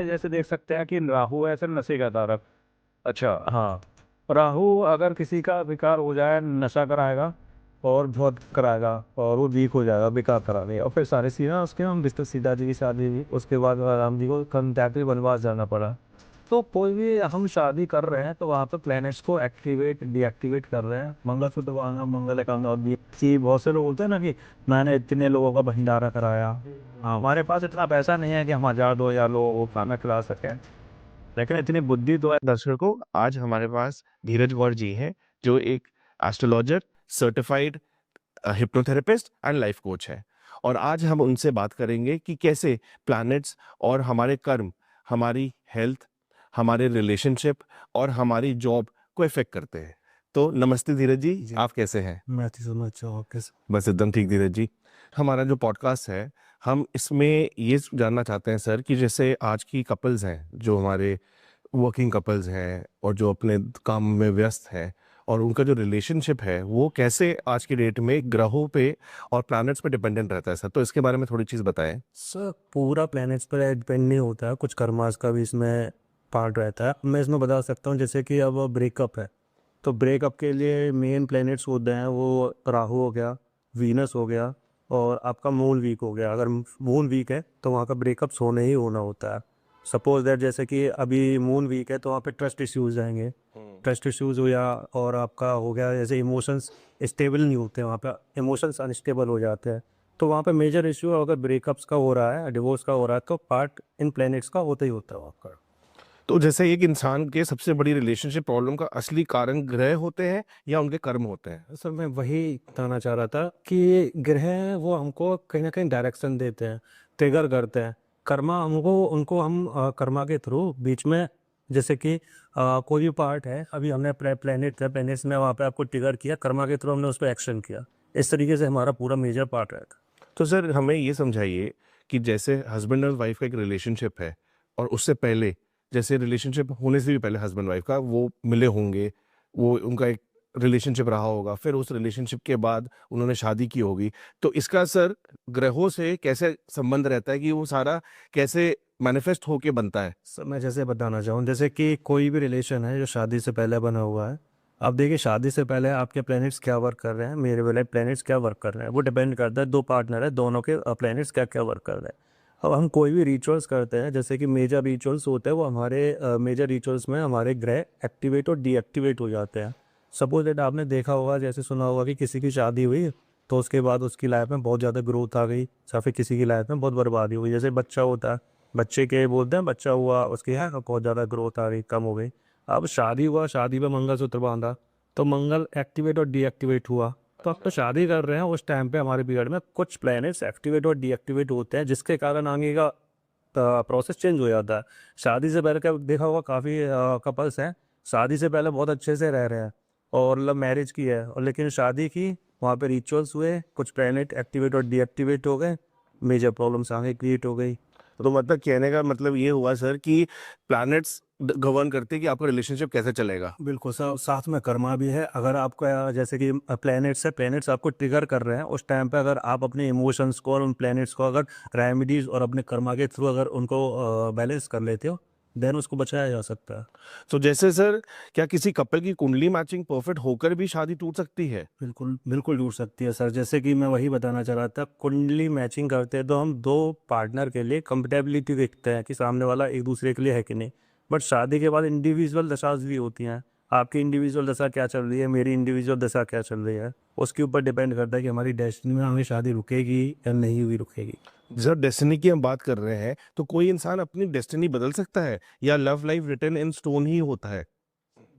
जैसे देख सकते हैं कि राहु है ऐसे नशे का कारक। अच्छा। हाँ, राहु अगर किसी का विकार हो जाए नशा कराएगा और बहुत कराएगा और वो वीक हो जाएगा, विकार कराने और फिर सारे सीधा उसके हम रिश्ते सीता जी की शादी हुई, उसके बाद राम जी को कंटैक्ट वनवास जाना पड़ा। तो कोई भी हम शादी कर रहे हैं तो वहाँ पे प्लैनेट्स को एक्टिवेट डीएक्टिवेट कर रहे हैं। मंगलसूत्र बांधना मंगल एकादशी और कि बहुत से लोग बोलते हैं ना कि मैंने इतने लोगों का भंडारा कराया। हाँ, हमारे पास इतना पैसा नहीं है कि हम 1000 2000 लोगों को खाना खिला सकें, लेकिन इतनी बुद्धि तो है। दर्शकों, आज हमारे पास धीरज वौर जी हैं, जो एक astrologer, certified hypnotherapist and life coach है। और आज हम उनसे बात करेंगे कि कैसे प्लैनेट्स और हमारे कर्म, हमारी हेल्थ, हमारे रिलेशनशिप और हमारी जॉब को इफेक्ट करते हैं। तो नमस्ते धीरज जी, आप कैसे हैं? मैं तो समझ जाऊँ कैसे। बस एकदम ठीक धीरज जी। हमारा जो पॉडकास्ट है, हम इसमें ये जानना चाहते हैं सर कि जैसे आज की कपल्स हैं, जो हमारे वर्किंग कपल्स हैं और जो अपने काम में व्यस्त हैं, और उनका जो रिलेशनशिप है वो कैसे आज की डेट में ग्रहों पे और प्लैनेट्स पे डिपेंडेंट रहता है सर। तो इसके बारे में थोड़ी चीज़ बताएं। सर पूरा प्लैनेट्स पर डिपेंड नहीं होता है, कुछ कर्मास का भी इसमें पार्ट रहता है। मैं इसमें बता सकता हूँ जैसे कि अब ब्रेकअप है तो ब्रेकअप के लिए मेन प्लैनेट्स होते हैं, वो राहु हो गया, वीनस हो गया और आपका मून वीक हो गया। अगर मून वीक है तो वहाँ का ब्रेकअप होने ही होना होता है। सपोज दैट जैसे कि अभी मून वीक है तो वहाँ पे ट्रस्ट इश्यूज आएंगे, ट्रस्ट इश्यूज हो या और आपका हो गया जैसे इमोशंस स्टेबल नहीं होते, वहाँ पे इमोशंस अनस्टेबल हो जाते हैं। तो वहाँ पे मेजर इश्यू अगर ब्रेकअप्स का हो रहा है, डिवोर्स का हो रहा है, तो पार्ट इन प्लैनेट्स का होता ही होता है वहाँ पर। तो जैसे एक इंसान के सबसे बड़ी रिलेशनशिप प्रॉब्लम का असली कारण ग्रह होते हैं या उनके कर्म होते हैं? सर मैं वही बताना चाह रहा था कि ग्रह वो हमको कहीं ना कहीं डायरेक्शन देते हैं, ट्रिगर करते हैं। कर्मा हमको उनको हम कर्मा के थ्रू बीच में जैसे कि कोई भी पार्ट है, अभी हमने प्लेनेट है, प्लेनेट्स में वहाँ पे आपको ट्रिगर किया, कर्मा के थ्रू हमने उस पर एक्शन किया। इस तरीके से हमारा पूरा मेजर पार्ट रहता तो सर हमें ये समझाइए कि जैसे हस्बैंड और वाइफ का एक रिलेशनशिप है, और उससे पहले, जैसे रिलेशनशिप होने से भी पहले हस्बैंड वाइफ का वो मिले होंगे, वो उनका एक रिलेशनशिप रहा होगा, फिर उस रिलेशनशिप के बाद उन्होंने शादी की होगी। तो इसका सर ग्रहों से कैसे संबंध रहता है कि वो सारा कैसे मैनिफेस्ट होके बनता है? है। मैं जैसे बताना चाहूँ जैसे कि कोई भी रिलेशन है जो शादी से पहले बना हुआ है, अब देखिए शादी से पहले आपके प्लैनेट्स क्या वर्क कर रहे हैं, मेरे वाले प्लैनेट्स क्या वर्क कर रहे हैं, वो डिपेंड करता है। दो पार्टनर है, दोनों के प्लैनेट्स क्या क्या वर्क कर रहे हैं। अब हम कोई भी रिचुअल्स करते हैं, जैसे कि मेजर रिचुअल्स होते हैं, वो हमारे मेजर रिचुअल्स में हमारे ग्रह एक्टिवेट और डीएक्टिवेट हो जाते हैं। सपोज दैट आपने देखा होगा, जैसे सुना होगा कि किसी की शादी हुई तो उसके बाद उसकी लाइफ में बहुत ज़्यादा ग्रोथ आ गई, या फिर किसी की लाइफ में बहुत बर्बादी हुई। जैसे बच्चा होता है, बच्चे के बोलते हैं बच्चा हुआ, उसकी है बहुत ज़्यादा ग्रोथ आ गई, कम हो गई। अब शादी हुआ, शादी पे मंगलसूत्र बांधा तो मंगल एक्टिवेट और डीएक्टिवेट हुआ। तो अब तो शादी कर रहे हैं, उस टाइम पे हमारे पीरियड में कुछ प्लैनेट्स एक्टिवेट और डीएक्टिवेट होते हैं, जिसके कारण आगे का प्रोसेस चेंज हो जाता है। शादी से पहले क्या देखा होगा, काफ़ी कपल्स हैं शादी से पहले बहुत अच्छे से रह रहे हैं और मतलब मैरिज की है, और लेकिन शादी की, वहाँ पे रिचुअल्स हुए, कुछ प्लैनेट एक्टिवेट और डीएक्टिवेट हो गए, मेजर प्रॉब्लम्स आगे क्रिएट हो गई। तो मतलब कहने का मतलब ये हुआ सर कि प्लैनेट्स गवर्न करते हैं कि आपका रिलेशनशिप कैसे चलेगा। बिल्कुल साथ में कर्मा भी है। अगर आपको जैसे कि प्लैनेट्स है, प्लैनेट्स आपको ट्रिगर कर रहे हैं उस टाइम पे, अगर आप अपने इमोशंस को और उन प्लैनेट्स को अगर रेमेडीज और अपने कर्मा के थ्रू अगर उनको बैलेंस कर लेते हो, देन उसको बचाया जा सकता है। तो जैसे सर, क्या किसी कपल की कुंडली मैचिंग परफेक्ट होकर भी शादी टूट सकती है? बिल्कुल बिल्कुल जुड़ सकती है सर। जैसे कि मैं वही बताना चाह रहा था, कुंडली मैचिंग करते हैं तो हम दो पार्टनर के लिए कंपेटेबिलिटी देखते हैं कि सामने वाला एक दूसरे के लिए है कि नहीं। बट शादी के बाद इंडिविजुअल दशाज भी होती हैं। आपकी इंडिविजुअल दशा क्या चल रही है, मेरी इंडिविजुअल दशा क्या चल रही है, उसके ऊपर डिपेंड करता है कि हमारी डेस्टिनी में हमें शादी रुकेगी या नहीं भी रुकेगी। जब डेस्टिनी की हम बात कर रहे हैं, तो कोई इंसान अपनी डेस्टिनी बदल सकता है या love life written in stone ही होता है?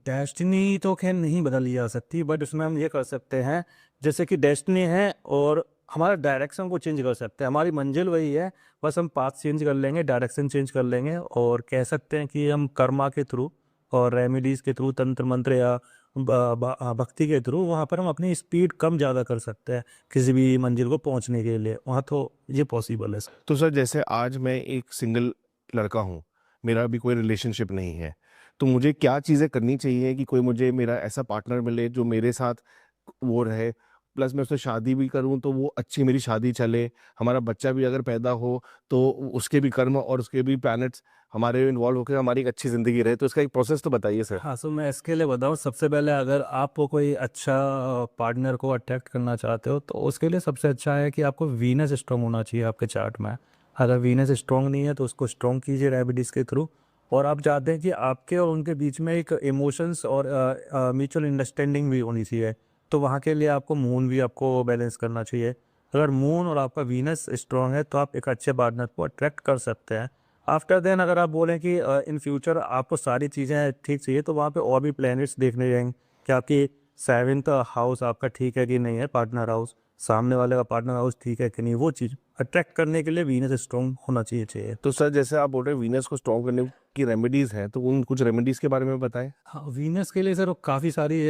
डेस्टिनी तो खैर नहीं बदली जा सकती, बट उसमें हम ये कर सकते हैं, जैसे कि डेस्टिनी है और हमारा डायरेक्शन को चेंज कर सकते हैं। हमारी मंजिल वही है, बस हम पाथ चेंज कर लेंगे, डायरेक्शन चेंज कर लेंगे, और कह सकते हैं कि हम कर्मा के थ्रू और रेमेडीज के थ्रू, तंत्र मंत्र या भक्ति के थ्रू वहाँ पर हम अपनी स्पीड कम ज़्यादा कर सकते हैं किसी भी मंजिल को पहुँचने के लिए। वहाँ तो ये पॉसिबल है। तो सर जैसे आज मैं एक सिंगल लड़का हूँ, मेरा अभी कोई रिलेशनशिप नहीं है, तो मुझे क्या चीज़ें करनी चाहिए कि कोई मुझे मेरा ऐसा पार्टनर मिले जो मेरे साथ वो रहे, प्लस मैं उससे शादी भी करूँ तो वो अच्छी मेरी शादी चले, हमारा बच्चा भी अगर पैदा हो तो उसके भी कर्म और उसके भी प्लैनेट्स हमारे इन्वॉल्व होकर हमारी एक अच्छी ज़िंदगी रहे। तो इसका एक प्रोसेस तो बताइए सर। हाँ, सो मैं इसके लिए बताऊँ, सबसे पहले अगर आप कोई अच्छा पार्टनर को अट्रैक्ट करना चाहते हो तो उसके लिए सबसे अच्छा है कि आपको वीनस स्ट्रॉन्ग होना चाहिए आपके चार्ट में। अगर वीनस स्ट्रॉन्ग नहीं है तो उसको स्ट्रॉन्ग कीजिए रेमेडीज़ के थ्रू। और आप चाहते हैं कि आपके और उनके बीच में एक इमोशंस और म्यूचुअल अंडरस्टैंडिंग भी होनी चाहिए, तो वहाँ के लिए आपको मून भी आपको बैलेंस करना चाहिए। अगर मून और आपका वीनस स्ट्रॉन्ग है तो आप एक अच्छे पार्टनर को अट्रैक्ट कर सकते हैं। आफ्टर देन अगर आप बोलें कि इन फ्यूचर आपको सारी चीज़ें ठीक चाहिए तो वहाँ पे और भी प्लैनेट्स देखने जाएंगे कि आपकी सेवन्थ हाउस आपका ठीक है कि नहीं है, पार्टनर हाउस, सामने वाले का पार्टनर हाउस ठीक है कि नहीं, वो चीज़ अट्रैक्ट करने के लिए वीनस स्ट्रॉन्ग होना चाहिए। तो सर जैसे आप बोल रहे हैं वीनस को स्ट्रॉन्ग करने की रेमेडीज़ हैं, तो उन कुछ रेमेडीज़ के बारे में बताएँ? हाँ, वीनस के लिए सर काफ़ी सारी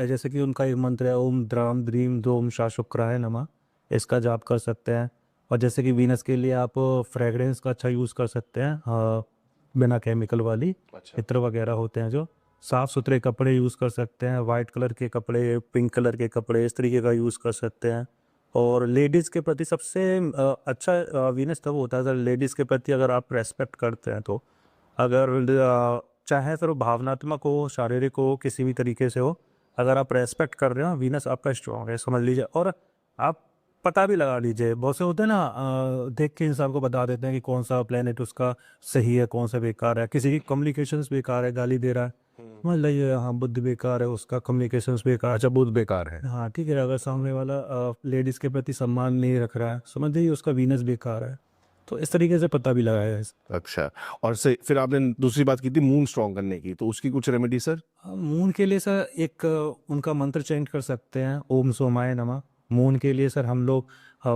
जैसे कि उनका एक मंत्र है, ओम द्राम द्रीम धूम सा शुक्राय नमः, इसका जाप कर सकते हैं। और जैसे कि वीनस के लिए आप फ्रेगरेंस का अच्छा यूज़ कर सकते हैं, बिना केमिकल वाली अच्छा। इत्र वगैरह होते हैं जो। साफ़ सुथरे कपड़े यूज़ कर सकते हैं, वाइट कलर के कपड़े, पिंक कलर के कपड़े, इस तरीके का यूज़ कर सकते हैं। और लेडीज़ के प्रति सबसे अच्छा वीनस तब होता है सर लेडीज़ के प्रति अगर आप रेस्पेक्ट करते हैं तो। अगर चाहे फिर वो भावनात्मक हो, शारीरिक हो, किसी भी तरीके से हो, अगर आप रेस्पेक्ट कर रहे हो, वीनस आपका स्ट्रॉन्ग है, समझ लीजिए। और आप पता भी लगा लीजिए, बहुत से होते हैं ना देख के इंसान को बता देते हैं कि कौन सा प्लेनेट उसका सही है, कौन सा बेकार है। किसी की कम्युनिकेशंस बेकार है, गाली दे रहा है, समझ लीजिए हाँ बुद्ध बेकार है, उसका कम्युनिकेशंस बेकार है। अच्छा, बुध बेकार है। हाँ ठीक है, अगर सामने वाला लेडीज़ के प्रति सम्मान नहीं रख रहा है, समझ लीजिए उसका वीनस बेकार है। तो इस तरीके से पता भी लगाया है। अच्छा, और से फिर आपने दूसरी बात की थी मून स्ट्रॉन्ग करने की, तो उसकी कुछ रेमेडी सर? मून के लिए सर एक उनका मंत्र चेंज कर सकते हैं, ओम सोमाय नमः। मून के लिए सर हम लोग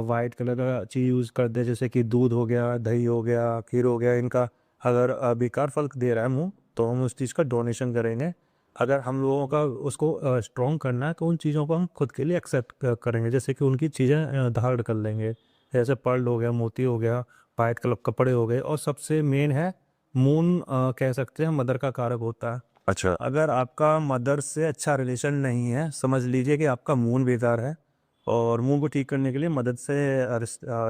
वाइट कलर का चीज़ यूज़ करते हैं, जैसे कि दूध हो गया, दही हो गया, खीर हो गया। इनका अगर बेकार फल दे रहा है मुंह तो हम उस चीज़ का डोनेशन करेंगे। अगर हम लोगों का उसको स्ट्रॉन्ग करना है तो उन चीज़ों को हम खुद के लिए एक्सेप्ट करेंगे, जैसे कि उनकी चीज़ें धारण कर लेंगे, जैसे पर्ल हो गया, मोती हो गया, वाइट कलर कपड़े हो गए। और सबसे मेन है मून, कह सकते हैं मदर का कारक होता है। अच्छा। अगर आपका मदर से अच्छा रिलेशन नहीं है, समझ लीजिए कि आपका मून बेकार है। और मून को ठीक करने के लिए मदद से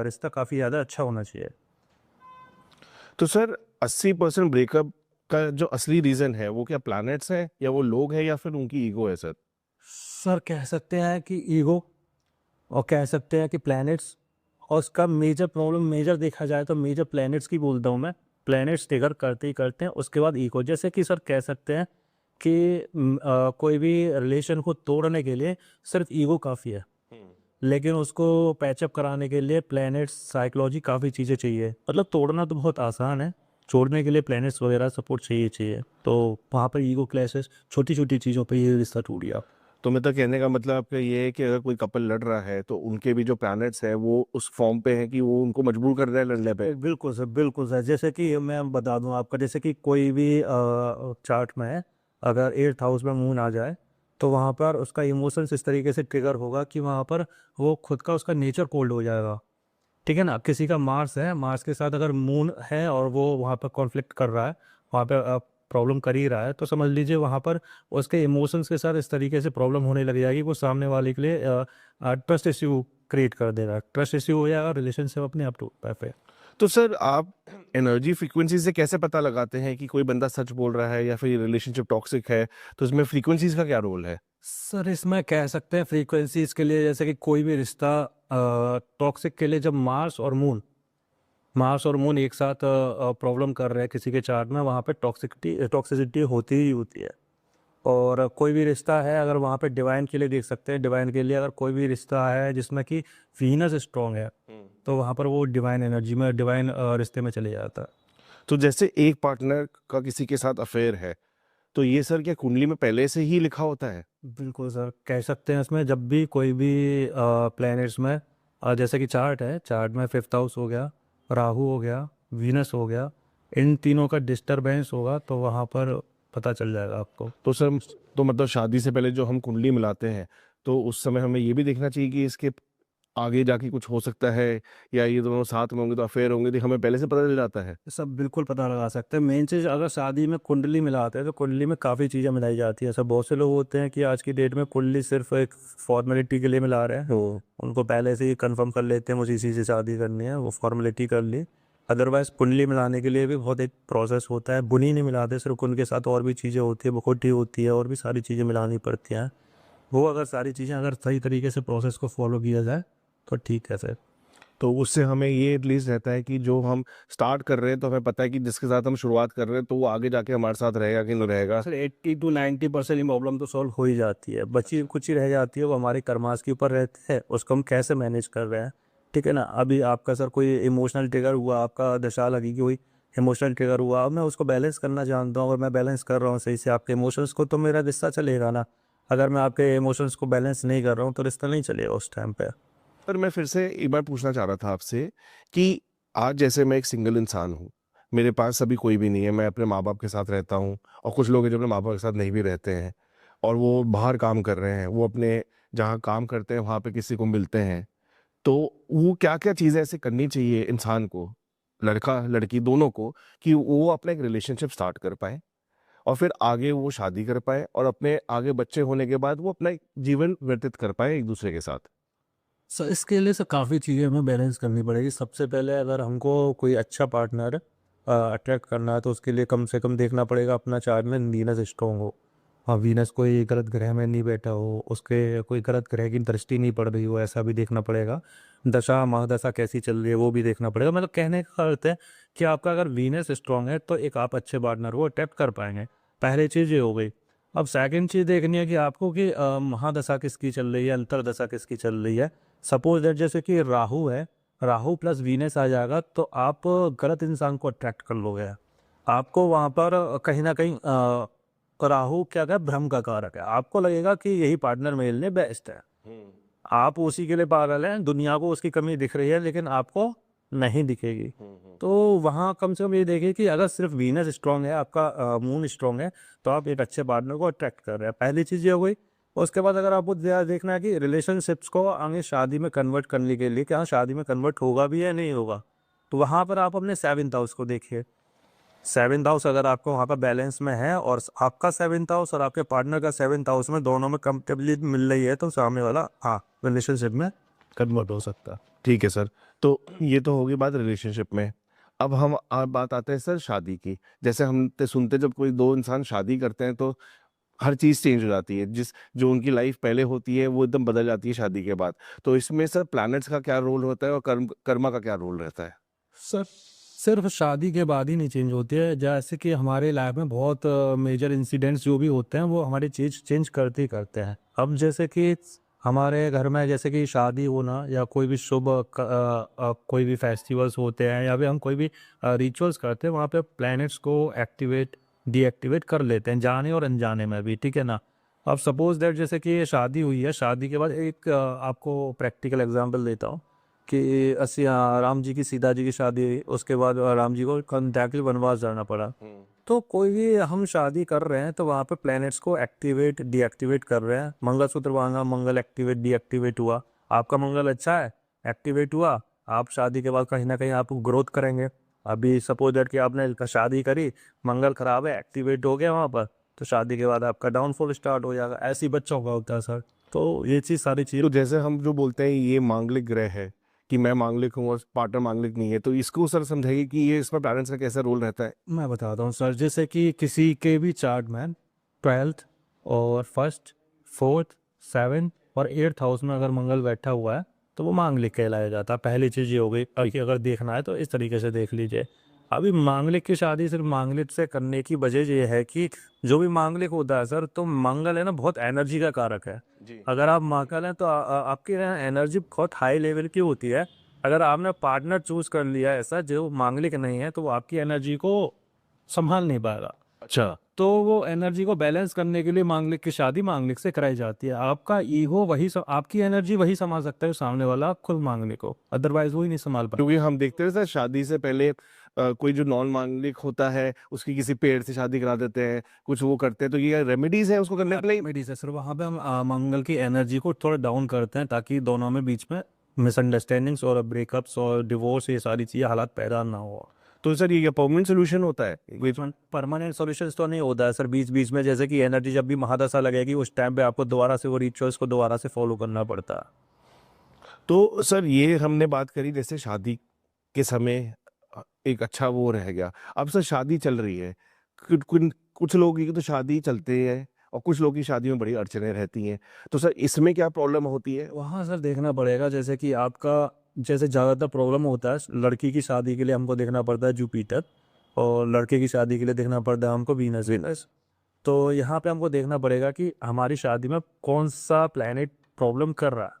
रिश्ता काफ़ी ज़्यादा अच्छा होना चाहिए। तो सर 80% ब्रेकअप का जो असली रीज़न है, वो क्या प्लैनेट्स हैं या वो लोग हैं या फिर उनकी ईगो है सर? सर कह सकते हैं कि ईगो, और कह सकते हैं कि प्लैनेट्स। और उसका मेजर प्रॉब्लम, मेजर देखा जाए तो मेजर प्लैनेट्स की बोलता हूँ मैं। प्लैनेट्स ट्रिगर करते ही करते हैं, उसके बाद ईगो। जैसे कि सर कह सकते हैं कि कोई भी रिलेशन को तोड़ने के लिए सिर्फ ईगो काफ़ी है, लेकिन उसको पैचअप कराने के लिए प्लैनेट्स, साइकोलॉजी, काफ़ी चीज़ें चाहिए। मतलब तोड़ना तो बहुत आसान है, छोड़ने के लिए प्लैनेट्स वगैरह सपोर्ट चाहिए। तो वहाँ पर ईगो क्लैशेस, छोटी छोटी चीज़ों पे ये रिश्ता टूट गया। तो मतलब कहने का मतलब आपका ये है कि अगर कोई कपल लड़ रहा है, तो उनके भी जो प्लैनेट्स हैं, वो उस फॉर्म पे हैं कि वो उनको मजबूर कर रहे हैं लड़ने पे? बिल्कुल सर, बिल्कुल सर। जैसे कि मैं बता दूं आपका, जैसे कि कोई भी चार्ट में है, अगर 8th हाउस में मून आ जाए तो वहाँ पर उसका इमोशंस इस तरीके से ट्रिगर होगा कि वहाँ पर वो खुद का, उसका नेचर कोल्ड हो जाएगा। ठीक है ना। किसी का मार्स है, मार्स के साथ अगर मून है और वो वहाँ पर कॉन्फ्लिक्ट कर रहा है, वहाँ पे प्रॉब्लम कर ही रहा है, तो समझ लीजिए वहाँ पर उसके इमोशंस के साथ इस तरीके से प्रॉब्लम होने लग जाएगी, वो सामने वाले के लिए ट्रस्ट इश्यू क्रिएट कर देगा। ट्रस्ट इश्यू हो जाएगा, रिलेशनशिप अपने आप टूट पे। तो सर आप एनर्जी फ्रीक्वेंसी से कैसे पता लगाते हैं कि कोई बंदा सच बोल रहा है या फिर रिलेशनशिप टॉक्सिक है? तो इसमें फ्रीक्वेंसीज का क्या रोल है? सर इसमें कह सकते हैं फ्रीक्वेंसीज के लिए, जैसे कि कोई भी रिश्ता टॉक्सिक के लिए, जब मार्स और मून एक साथ प्रॉब्लम कर रहे हैं किसी के चार्ट में, वहाँ पे टॉक्सिसिटी होती ही होती है। और कोई भी रिश्ता है, अगर वहाँ पे डिवाइन के लिए देख सकते हैं, डिवाइन के लिए अगर कोई भी रिश्ता है जिसमें कि वीनस स्ट्रॉन्ग है, तो वहाँ पर वो डिवाइन एनर्जी में, डिवाइन रिश्ते में चले जाता है। तो जैसे एक पार्टनर का किसी के साथ अफेयर है, तो ये सर क्या कुंडली में पहले से ही लिखा होता है? बिल्कुल सर, कह सकते हैं इसमें जब भी कोई भी प्लैनेट्स में जैसे कि चार्ट है, चार्ट में 5th हाउस हो गया, राहु हो गया, वीनस हो गया, इन तीनों का डिस्टरबेंस होगा तो वहाँ पर पता चल जाएगा आपको। तो सर, तो मतलब शादी से पहले जो हम कुंडली मिलाते हैं, तो उस समय हमें ये भी देखना चाहिए कि इसके आगे जाके कुछ हो सकता है, या ये दोनों साथ में होंगे तो अफेयर होंगे, तो हमें पहले से पता चल जाता है? सब बिल्कुल पता लगा सकते हैं। मेन चीज़ अगर शादी में कुंडली मिलाते हैं तो कुंडली में काफ़ी चीज़ें मिलाई जाती है। ऐसा बहुत से लोग होते हैं कि आज की डेट में कुंडली सिर्फ एक फॉर्मेलिटी के लिए मिला रहे हैं। उनको पहले से ही कंफर्म कर लेते हैं मुझे इसी से शादी करनी है, वो फॉर्मेलिटी कर ली। अदरवाइज़ कुंडली मिलाने के लिए भी बहुत एक प्रोसेस होता है। बुनी नहीं मिलाते, सिर्फ उनके साथ और भी चीज़ें होती है, बखुटी होती है और भी सारी चीज़ें मिलानी पड़ती हैं। वो अगर सारी चीज़ें अगर सही तरीके से प्रोसेस को फॉलो किया जाए तो ठीक है सर। तो उससे हमें ये एटलीस्ट रहता है कि जो हम स्टार्ट कर रहे हैं तो हमें पता है कि जिसके साथ हम शुरुआत कर रहे हैं तो वो आगे जाके हमारे साथ रहेगा कि नहीं रहेगा। सर 80 टू 90% ये प्रॉब्लम तो सॉल्व हो ही जाती है। बची कुछ ही रह जाती है, वो हमारे कर्मास के ऊपर रहते हैं, उसको हम कैसे मैनेज कर रहे हैं। ठीक है ना, अभी आपका सर कोई इमोशनल ट्रिगर हुआ, आपका दशा लगी कि कोई इमोशनल ट्रिगर हुआ, अब मैं उसको बैलेंस करना जानता हूँ। अगर मैं बैलेंस कर रहा हूँ सही से आपके इमोशंस को, तो मेरा रिश्ता चलेगा ना। अगर मैं आपके इमोशंस को बैलेंस नहीं कर रहा हूँ तो रिश्ता नहीं चलेगा उस टाइम पे। पर मैं फिर से एक बार पूछना चाह रहा था आपसे कि आज जैसे मैं एक सिंगल इंसान हूँ, मेरे पास अभी कोई भी नहीं है, मैं अपने माँ बाप के साथ रहता हूँ, और कुछ लोग हैं जो अपने माँ बाप के साथ नहीं भी रहते हैं और वो बाहर काम कर रहे हैं, वो अपने जहाँ काम करते हैं वहाँ पे किसी को मिलते हैं, तो वो क्या क्या चीज़ें ऐसे करनी चाहिए इंसान को, लड़का लड़की दोनों को, कि वो अपना एक रिलेशनशिप स्टार्ट कर पाए और फिर आगे वो शादी कर पाए और अपने आगे बच्चे होने के बाद वो अपना एक जीवन व्यतीत कर पाए एक दूसरे के साथ? सर इसके लिए सर काफ़ी चीज़ें हमें बैलेंस करनी पड़ेगी। सबसे पहले अगर हमको कोई अच्छा पार्टनर अट्रैक्ट करना है तो उसके लिए कम से कम देखना पड़ेगा अपना चार्ट में वीनस स्ट्रॉन्ग हो। हाँ, वीनस कोई गलत ग्रह में नहीं बैठा हो, उसके कोई गलत ग्रह की दृष्टि नहीं पड़ रही हो, ऐसा भी देखना पड़ेगा। दशा महादशा कैसी चल रही है वो भी देखना पड़ेगा। मतलब कहने का अर्थ है कि आपका अगर वीनस स्ट्रॉन्ग है तो एक आप अच्छे पार्टनर को अट्रैक्ट कर पाएंगे। पहली चीज़ ये हो गई। अब सेकंड चीज़ देखनी है कि आपको कि महादशा किसकी चल रही है, अंतरदशा किसकी चल रही है। सपोज दैट जैसे कि राहु है, राहु प्लस वीनस आ जाएगा तो आप गलत इंसान को अट्रैक्ट कर लोगे। आपको वहाँ पर कहीं ना कहीं राहु क्या है, भ्रम का कारक है। आपको लगेगा कि यही पार्टनर मेरे लिए बेस्ट है, आप उसी के लिए पागल हैं, दुनिया को उसकी कमी दिख रही है लेकिन आपको नहीं दिखेगी। तो वहाँ कम से कम ये देखिए कि अगर सिर्फ वीनस स्ट्रांग है, आपका मून स्ट्रांग है, तो आप एक अच्छे पार्टनर को अट्रैक्ट कर रहे हैं। पहली चीज़ ये हो गई। उसके बाद अगर आपको देखना है कि रिलेशनशिप्स को आगे शादी में कन्वर्ट करने के लिए, क्या शादी में कन्वर्ट होगा भी या नहीं होगा, तो वहाँ पर आप अपने 7th हाउस को देखिए। 7th हाउस अगर आपको वहाँ पर बैलेंस में है और आपका 7th हाउस और आपके पार्टनर का 7th हाउस में दोनों में कंफर्टेबली मिल रही है, तो सामने वाला हाँ रिलेशनशिप में कन्वर्ट हो सकता है। ठीक है सर। तो ये तो होगी बात रिलेशनशिप में। अब हम बात आते हैं सर शादी की। जैसे हम ते सुनते जब कोई 2 इंसान शादी करते हैं तो हर चीज़ चेंज हो जाती है। जो उनकी लाइफ़ पहले होती है वो एकदम बदल जाती है शादी के बाद। तो इसमें सर प्लैनेट्स का क्या रोल होता है और कर्मा का क्या रोल रहता है? सर सिर्फ शादी के बाद ही नहीं चेंज होती है। जैसे कि हमारे लाइफ में बहुत मेजर इंसिडेंट्स जो भी होते हैं वो हमारी चीज़ चेंज करते ही करते हैं। अब जैसे कि हमारे घर में जैसे कि शादी होना या कोई भी कोई भी फेस्टिवल्स होते हैं या फिर हम कोई भी रिचुअल्स करते हैं, वहाँ पे प्लैनेट्स को एक्टिवेट डीएक्टिवेट कर लेते हैं, जाने और अनजाने में भी। ठीक है ना। अब सपोज दैट जैसे कि ये शादी हुई है, शादी के बाद एक आपको प्रैक्टिकल एग्जांपल देता हूँ कि राम जी की सीता जी की शादी हुई, उसके बाद राम जी को कंटैक्ट वनवास जाना पड़ा। तो कोई भी हम शादी कर रहे हैं तो वहाँ पे प्लैनेट्स को एक्टिवेट डीएक्टिवेट कर रहे हैं। मंगलसूत्र बांधा, मंगल एक्टिवेट डीएक्टिवेट हुआ। आपका मंगल अच्छा है, एक्टिवेट हुआ, आप शादी के बाद कहीं ना कहीं आप ग्रोथ करेंगे। अभी सपोज दैट कि आपने शादी करी, मंगल खराब है, एक्टिवेट हो गया वहाँ पर, तो शादी के बाद आपका डाउनफॉल स्टार्ट हो जाएगा। ऐसे ही बच्चों का होता है सर। तो ये चीज़ सारी चीज़ तो जैसे हम जो बोलते हैं ये मांगलिक ग्रह है, कि मैं मांगलिक हूँ और पार्टनर मांगलिक नहीं है, तो इसको सर समझाइए कि ये इसमें प्लैनेट्स का कैसा रोल रहता है? मैं बताता हूँ सर। जैसे कि किसी के भी चार्ट में 12th और 1st 4th 7th और 8th हाउस में अगर मंगल बैठा हुआ है तो वो मांगलिक कहलाया जाता है। पहली चीज़ ये हो गई। अगर देखना है तो इस तरीके से देख लीजिए। अभी मांगलिक की शादी सिर्फ मांगलिक से करने की वजह ये है कि जो भी मांगलिक होता है सर, तो मंगल है ना बहुत एनर्जी का कारक है। जी। अगर आप मांगल हैं तो आपकी एनर्जी बहुत हाई लेवल की होती है। अगर आपने पार्टनर चूज कर लिया ऐसा जो मांगलिक नहीं है तो वो आपकी एनर्जी को संभाल नहीं पाएगा। अच्छा। तो वो एनर्जी को बैलेंस करने के लिए मांगलिक की शादी मांगलिक से कराई जाती है। आपका ईगो आपकी एनर्जी वही संभाल सकता है, सामने वाला खुद मांगलिक को, अदरवाइज वो ही नहीं संभाल पाएगा। क्योंकि हम देखते हैं सर शादी से पहले कोई जो नॉन मांगलिक होता है उसकी किसी पेड़ से शादी करा देते हैं, कुछ वो करते हैं, तो ये रेमेडीज है उसको करने के लिए? मेडिसेशन वहाँ पे हम मंगल की एनर्जी को थोड़ा डाउन करते हैं ताकि दोनों में बीच में मिसअंडरस्टैंडिंग्स और ब्रेकअप्स और डिवोर्स, ये सारी चीज़ें हालात पैदा ना हो। तो सर ये परमानेंट सोल्यूशन होता है? परमानेंट सॉल्यूशंस तो नहीं होता है सर, बीच बीच में जैसे कि एनर्जी जब भी महादशा लगेगी उस टाइम पे आपको दोबारा से वो रिचुअल्स को दोबारा से फॉलो करना पड़ता है। तो सर ये हमने बात करी जैसे शादी के समय एक अच्छा वो रह गया। अब सर शादी चल रही है, कुछ लोगों की तो शादी चलते हैं और कुछ लोगों की शादी में बड़ी अड़चनें रहती हैं। तो सर इसमें क्या प्रॉब्लम होती है? वहाँ सर देखना पड़ेगा, जैसे कि आपका जैसे ज़्यादातर प्रॉब्लम होता है लड़की की शादी के लिए हमको देखना पड़ता है जुपिटर, और लड़के की शादी के लिए देखना पड़ता है हमको वीनस। वीनस तो यहाँ पे हमको देखना पड़ेगा कि हमारी शादी में कौन सा प्लैनेट प्रॉब्लम कर रहा है,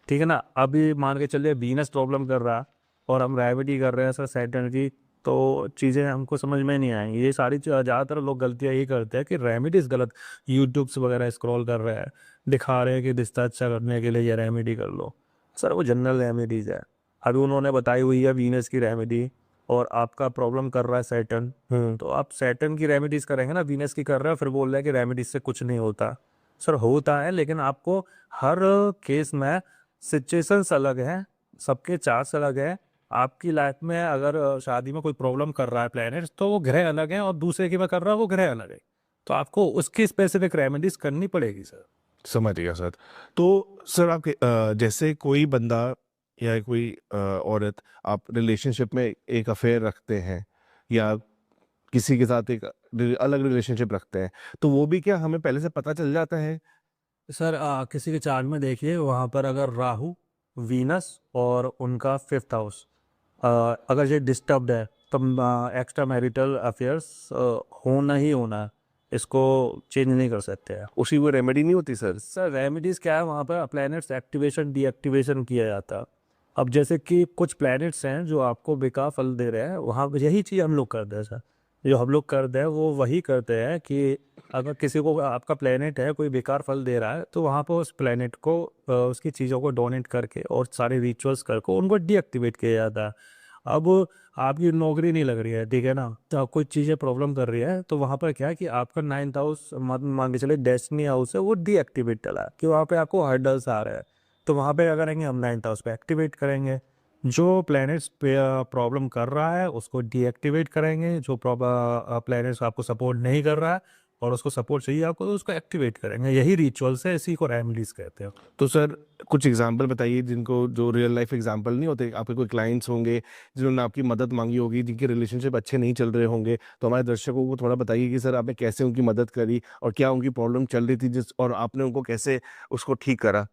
ठीक है ना। अभी मान के चलिए वीनस प्रॉब्लम कर रहा है और हम रेमेडी कर रहे हैं सर सैटर्न की, तो चीज़ें हमको समझ में नहीं आएंगी। ये सारी ज़्यादातर लोग गलतियाँ ये करते हैं कि रेमेडीज़ गलत, यूट्यूब्स वगैरह स्क्रॉल कर रहे हैं, दिखा रहे हैं कि रिश्ता अच्छा करने के लिए ये रेमेडी कर लो। सर वो जनरल रेमेडीज़ है, अभी उन्होंने बताई हुई है वीनस की रेमेडी, और आपका प्रॉब्लम कर रहा है सैटर्न, तो आप सैटर्न की रेमेडीज़ करेंगे ना, वीनस की कर रहे हो फिर बोल रहे हैं कि रेमेडीज़ से कुछ नहीं होता। सर होता है, लेकिन आपको हर केस में सिचुएशंस अलग हैं, सबके चार्ट्स अलग हैं। आपकी लाइफ में अगर शादी में कोई प्रॉब्लम कर रहा है प्लैनेट्स, तो वो ग्रह अलग हैं, और दूसरे की में कर रहा है वो ग्रह अलग है, तो आपको उसकी स्पेसिफिक रेमेडीज करनी पड़ेगी सर। समझ गया सर। तो सर आपके जैसे कोई बंदा या कोई औरत आप रिलेशनशिप में एक अफेयर रखते हैं या किसी के साथ एक अलग रिलेशनशिप रखते हैं, तो वो भी क्या हमें पहले से पता चल जाता है? सर किसी के चार्ट में देखिए, वहाँ पर अगर राहु, वीनस और उनका 5th हाउस अगर ये डिस्टर्ब्ड है, तो एक्स्ट्रा मैरिटल अफेयर्स होना ही होना है, इसको चेंज नहीं कर सकते हैं। उसी वो रेमेडी नहीं होती सर? सर रेमेडीज़ क्या है, वहाँ पर प्लैनेट्स एक्टिवेशन डीएक्टिवेशन किया जाता है। अब जैसे कि कुछ प्लैनेट्स हैं जो आपको बेकार फल दे रहे हैं, वहाँ पर यही चीज़ हम लोग करते हैं सर। जो हम लोग करते हैं वो वही करते हैं कि अगर किसी को आपका प्लैनेट है कोई बेकार फल दे रहा है, तो वहाँ पर उस प्लैनेट को उसकी चीज़ों को डोनेट करके और सारे रिचुअल्स करके उनको डीएक्टिवेट किया जाता है। अब आपकी नौकरी नहीं लग रही है, ठीक है ना, तो कोई चीज़ें प्रॉब्लम कर रही है, तो वहाँ पर क्या है कि आपका 9th हाउस मान के चले डेस्टिनी हाउस है, वो डीएक्टिवेट चला है कि वहाँ पे आपको हर्डल्स आ रहे हैं, तो वहाँ पे क्या करेंगे हम 9th हाउस पे एक्टिवेट करेंगे, जो प्लैनेट्स पे प्रॉब्लम कर रहा है उसको डीएक्टिवेट करेंगे, जो प्लैनेट्स आपको सपोर्ट नहीं कर रहा है और उसको सपोर्ट चाहिए आपको, तो उसको एक्टिवेट करेंगे। यही रिचुअल्स है, इसी को रेमेडीज कहते हैं। तो सर कुछ एग्जांपल बताइए जिनको, जो रियल लाइफ एग्जांपल नहीं होते, आपके कोई क्लाइंट्स होंगे जिन्होंने आपकी मदद मांगी होगी, जिनके रिलेशनशिप अच्छे नहीं चल रहे होंगे, तो हमारे दर्शकों को थोड़ा बताइए कि सर आपने कैसे उनकी मदद करी और क्या उनकी प्रॉब्लम चल रही थी जिस, और आपने उनको कैसे उसको ठीक करा?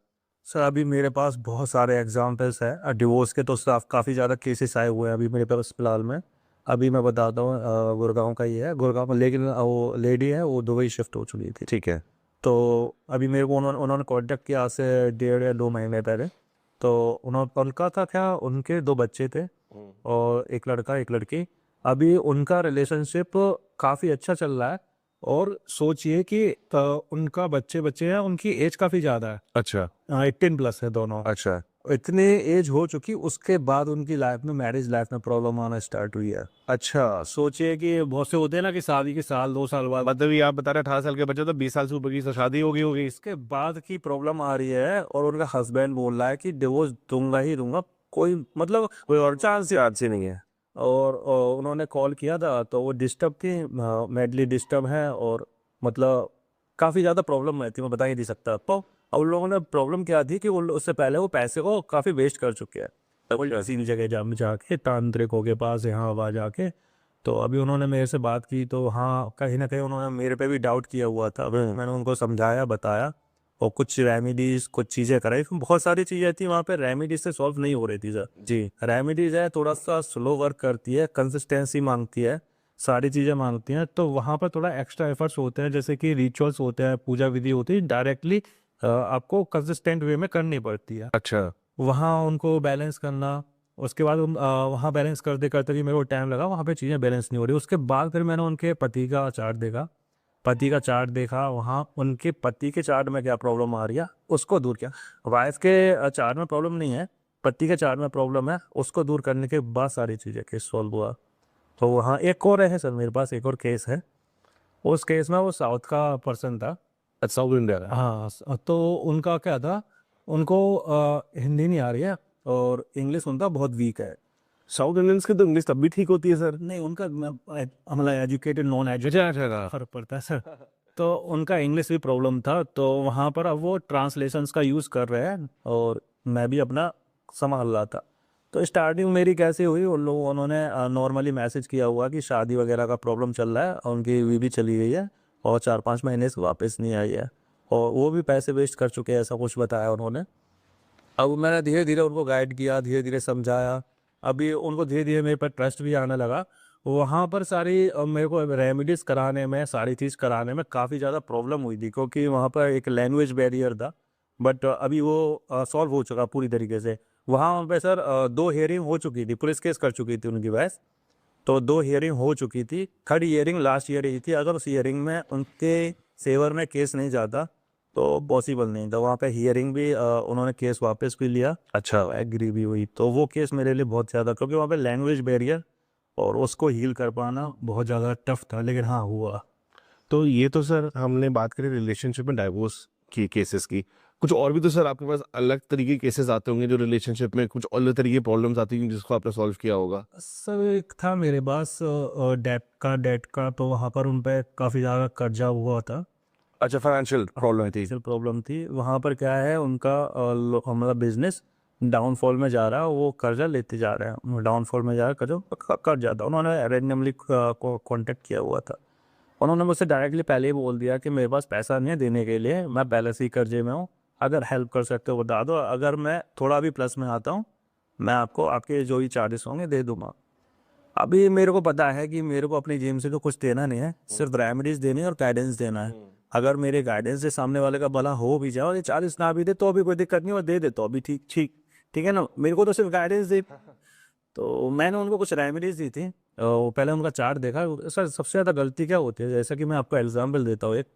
सर अभी मेरे पास बहुत सारे एग्जांपल्स हैं डिवोर्स के, तो काफ़ी ज़्यादा केसेस आए हुए हैं अभी मेरे पास फिलहाल में। अभी मैं बताता हूँ, गुड़गांव का ही है, गुड़गांव में, लेकिन वो लेडी है वो दुबई शिफ्ट हो चुकी थी। ठीक है। तो अभी मेरे को उन्होंने कॉन्टेक्ट किया आज से 1.5 या 2 महीने पहले। तो उन्होंने, उनका था क्या, उनके 2 बच्चे थे और एक लड़का एक लड़की। अभी उनका रिलेशनशिप काफ़ी अच्छा चल रहा है, और सोचिए कि उनका बच्चे बच्चे हैं, उनकी एज काफ़ी ज़्यादा है, अच्छा 18+ है दोनों। अच्छा। इतने एज हो चुकी, उसके बाद उनकी लाइफ में, मैरिज लाइफ में प्रॉब्लम आना स्टार्ट हुई है। अच्छा सोचिए कि बहुत से होते हैं ना कि शादी के साल 2 साल बाद, मतलब ये आप बता रहे 18 साल के बच्चे तो 20 साल से ऊपर की तो शादी होगी होगी। इसके बाद की प्रॉब्लम आ रही है, और उनका हस्बैंड बोल रहा है कि डिवोर्स दूंगा ही दूंगा, कोई मतलब कोई और चांस ही नहीं है। और उन्होंने कॉल किया था, तो वो डिस्टर्ब थी, मेंटली डिस्टर्ब है, और मतलब काफ़ी ज़्यादा प्रॉब्लम रहती है, मैं बता ही नहीं सकता। तो अब उन लोगों ने प्रॉब्लम क्या थी कि वो उससे पहले वो पैसे को काफ़ी वेस्ट कर चुके हैं, तो किसी जगह जाके तांत्रिकों के पास यहाँ वहाँ जाके। तो अभी उन्होंने मेरे से बात की, तो हाँ कहीं ना कहीं उन्होंने मेरे पे भी डाउट किया हुआ था। मैंने उनको समझाया, बताया, और कुछ रेमेडीज, कुछ चीज़ें कराई। बहुत सारी चीज़ें थी वहाँ पे, रेमेडीज से सॉल्व नहीं हो रही थी सर जी। रेमेडीज है थोड़ा सा स्लो वर्क करती है, कंसिस्टेंसी मांगती है, सारी चीज़ें मांगती हैं, तो वहाँ पर थोड़ा एक्स्ट्रा एफर्ट्स होते हैं, जैसे कि रिचुअल्स होते हैं, पूजा विधि होती है, डायरेक्टली आपको कंसिस्टेंट वे में करनी पड़ती है। अच्छा वहाँ उनको बैलेंस करना, उसके बाद वहाँ बैलेंस करते करते भी मेरे को टाइम लगा, वहाँ पे चीज़ें बैलेंस नहीं हो रही। उसके बाद फिर मैंने उनके पति का चार्ट देखा, वहाँ उनके पति के चार्ट में क्या प्रॉब्लम आ रही है उसको दूर किया। वाइफ के चार्ट में प्रॉब्लम नहीं है, पति के चार्ट में प्रॉब्लम है, उसको दूर करने के बाद सारी चीज़ें केस सॉल्व हुआ। तो वहाँ एक और है सर, मेरे पास एक और केस है। उस केस में वो साउथ का पर्सन था। साउथ इंडिया का। हाँ तो उनका क्या था, उनको हिंदी नहीं आ रही है, और इंग्लिश उनका बहुत वीक है। साउथ इंडियंस की तो इंग्लिश तब भी ठीक होती है सर। नहीं, उनका मतलब एजुकेटेड नॉन एजुकेटेड फर्क पड़ता है सर। तो उनका इंग्लिश भी प्रॉब्लम था, तो वहाँ पर अब वो ट्रांसलेशंस का यूज़ कर रहे हैं और मैं भी अपना संभाल रहा था। तो स्टार्टिंग मेरी कैसे हुई, उन लोगों उन्होंने नॉर्मली मैसेज किया हुआ कि शादी वगैरह का प्रॉब्लम चल रहा है और उनकी बीवी चली गई है और 4-5 महीने से वापस नहीं आई है और वो भी पैसे वेस्ट कर चुके हैं, ऐसा कुछ बताया उन्होंने। अब मैंने धीरे धीरे उनको गाइड किया, धीरे धीरे समझाया। अभी उनको धीरे धीरे मेरे पर ट्रस्ट भी आने लगा। वहाँ पर सारी मेरे को रेमेडीज़ कराने में, सारी चीज़ कराने में काफ़ी ज़्यादा प्रॉब्लम हुई थी क्योंकि वहाँ पर एक लैंग्वेज बैरियर था। बट अभी वो सॉल्व हो चुका पूरी तरीके से। वहाँ पे सर 2 हियरिंग हो चुकी थी, पुलिस केस कर चुकी थी उनकी वाइफ। तो 2 हियरिंग हो चुकी थी। 3rd हियरिंग लास्ट ईयर ही थी। अगर उस हियरिंग में उनके फ़ेवर में केस नहीं जाता तो पॉसिबल नहीं था। वहाँ पे हियरिंग भी उन्होंने केस वापस भी लिया। अच्छा, एग्री भी हुई। तो वो केस मेरे लिए बहुत ज़्यादा, क्योंकि वहाँ पे लैंग्वेज बैरियर और उसको हील कर पाना बहुत ज़्यादा टफ था, लेकिन हाँ हुआ। तो ये तो सर हमने बात करी रिलेशनशिप में डाइवोर्स की केसेस की। कुछ और भी तो सर आपके पास अलग तरीके के केसेस आते होंगे जो रिलेशनशिप में कुछ अलग तरीके की प्रॉब्लम्स आती होंगी जिसको आपने सॉल्व किया होगा। सर एक था मेरे पास डेट का, तो वहाँ पर उन पे काफ़ी ज़्यादा कर्जा हुआ था। अच्छा, फाइनेंशियल प्रॉब्लम थी। फाइनेंशियल प्रॉब्लम थी। वहाँ पर क्या है, उनका मतलब बिजनेस डाउनफॉल में जा रहा है, वो कर्जा लेते जा रहे हैं, डाउनफॉल में जा रहा है, कर्जा कर जाता। उन्होंने रैंडमली कांटेक्ट किया हुआ था। उन्होंने मुझसे डायरेक्टली पहले ही बोल दिया कि मेरे पास पैसा नहीं है देने के लिए, मैं पहले से ही कर्जे में हूँ, अगर हेल्प कर सकते हो बता दो, अगर मैं थोड़ा भी प्लस में आता हूँ मैं आपको आपके जो भी चार्जेस होंगे दे दूंगा। अभी मेरे को पता है कि मेरे को अपनी जेब से तो कुछ देना नहीं है, सिर्फ रेमेडीज देनी है और गाइडेंस देना है। अगर मेरे गाइडेंस से सामने वाले का भला हो भी जाए और ये चार्जेस ना भी दे तो अभी कोई दिक्कत नहीं, वो दे दे तो अभी ठीक ठीक ठीक है ना, मेरे को तो सिर्फ गाइडेंस दे। तो मैंने उनको कुछ रेमेडीज दी थी। वो पहले उनका चार्ट देखा। सर सबसे ज़्यादा गलती क्या होती है, जैसा कि मैं आपको एग्जाम्पल देता हूँ एक।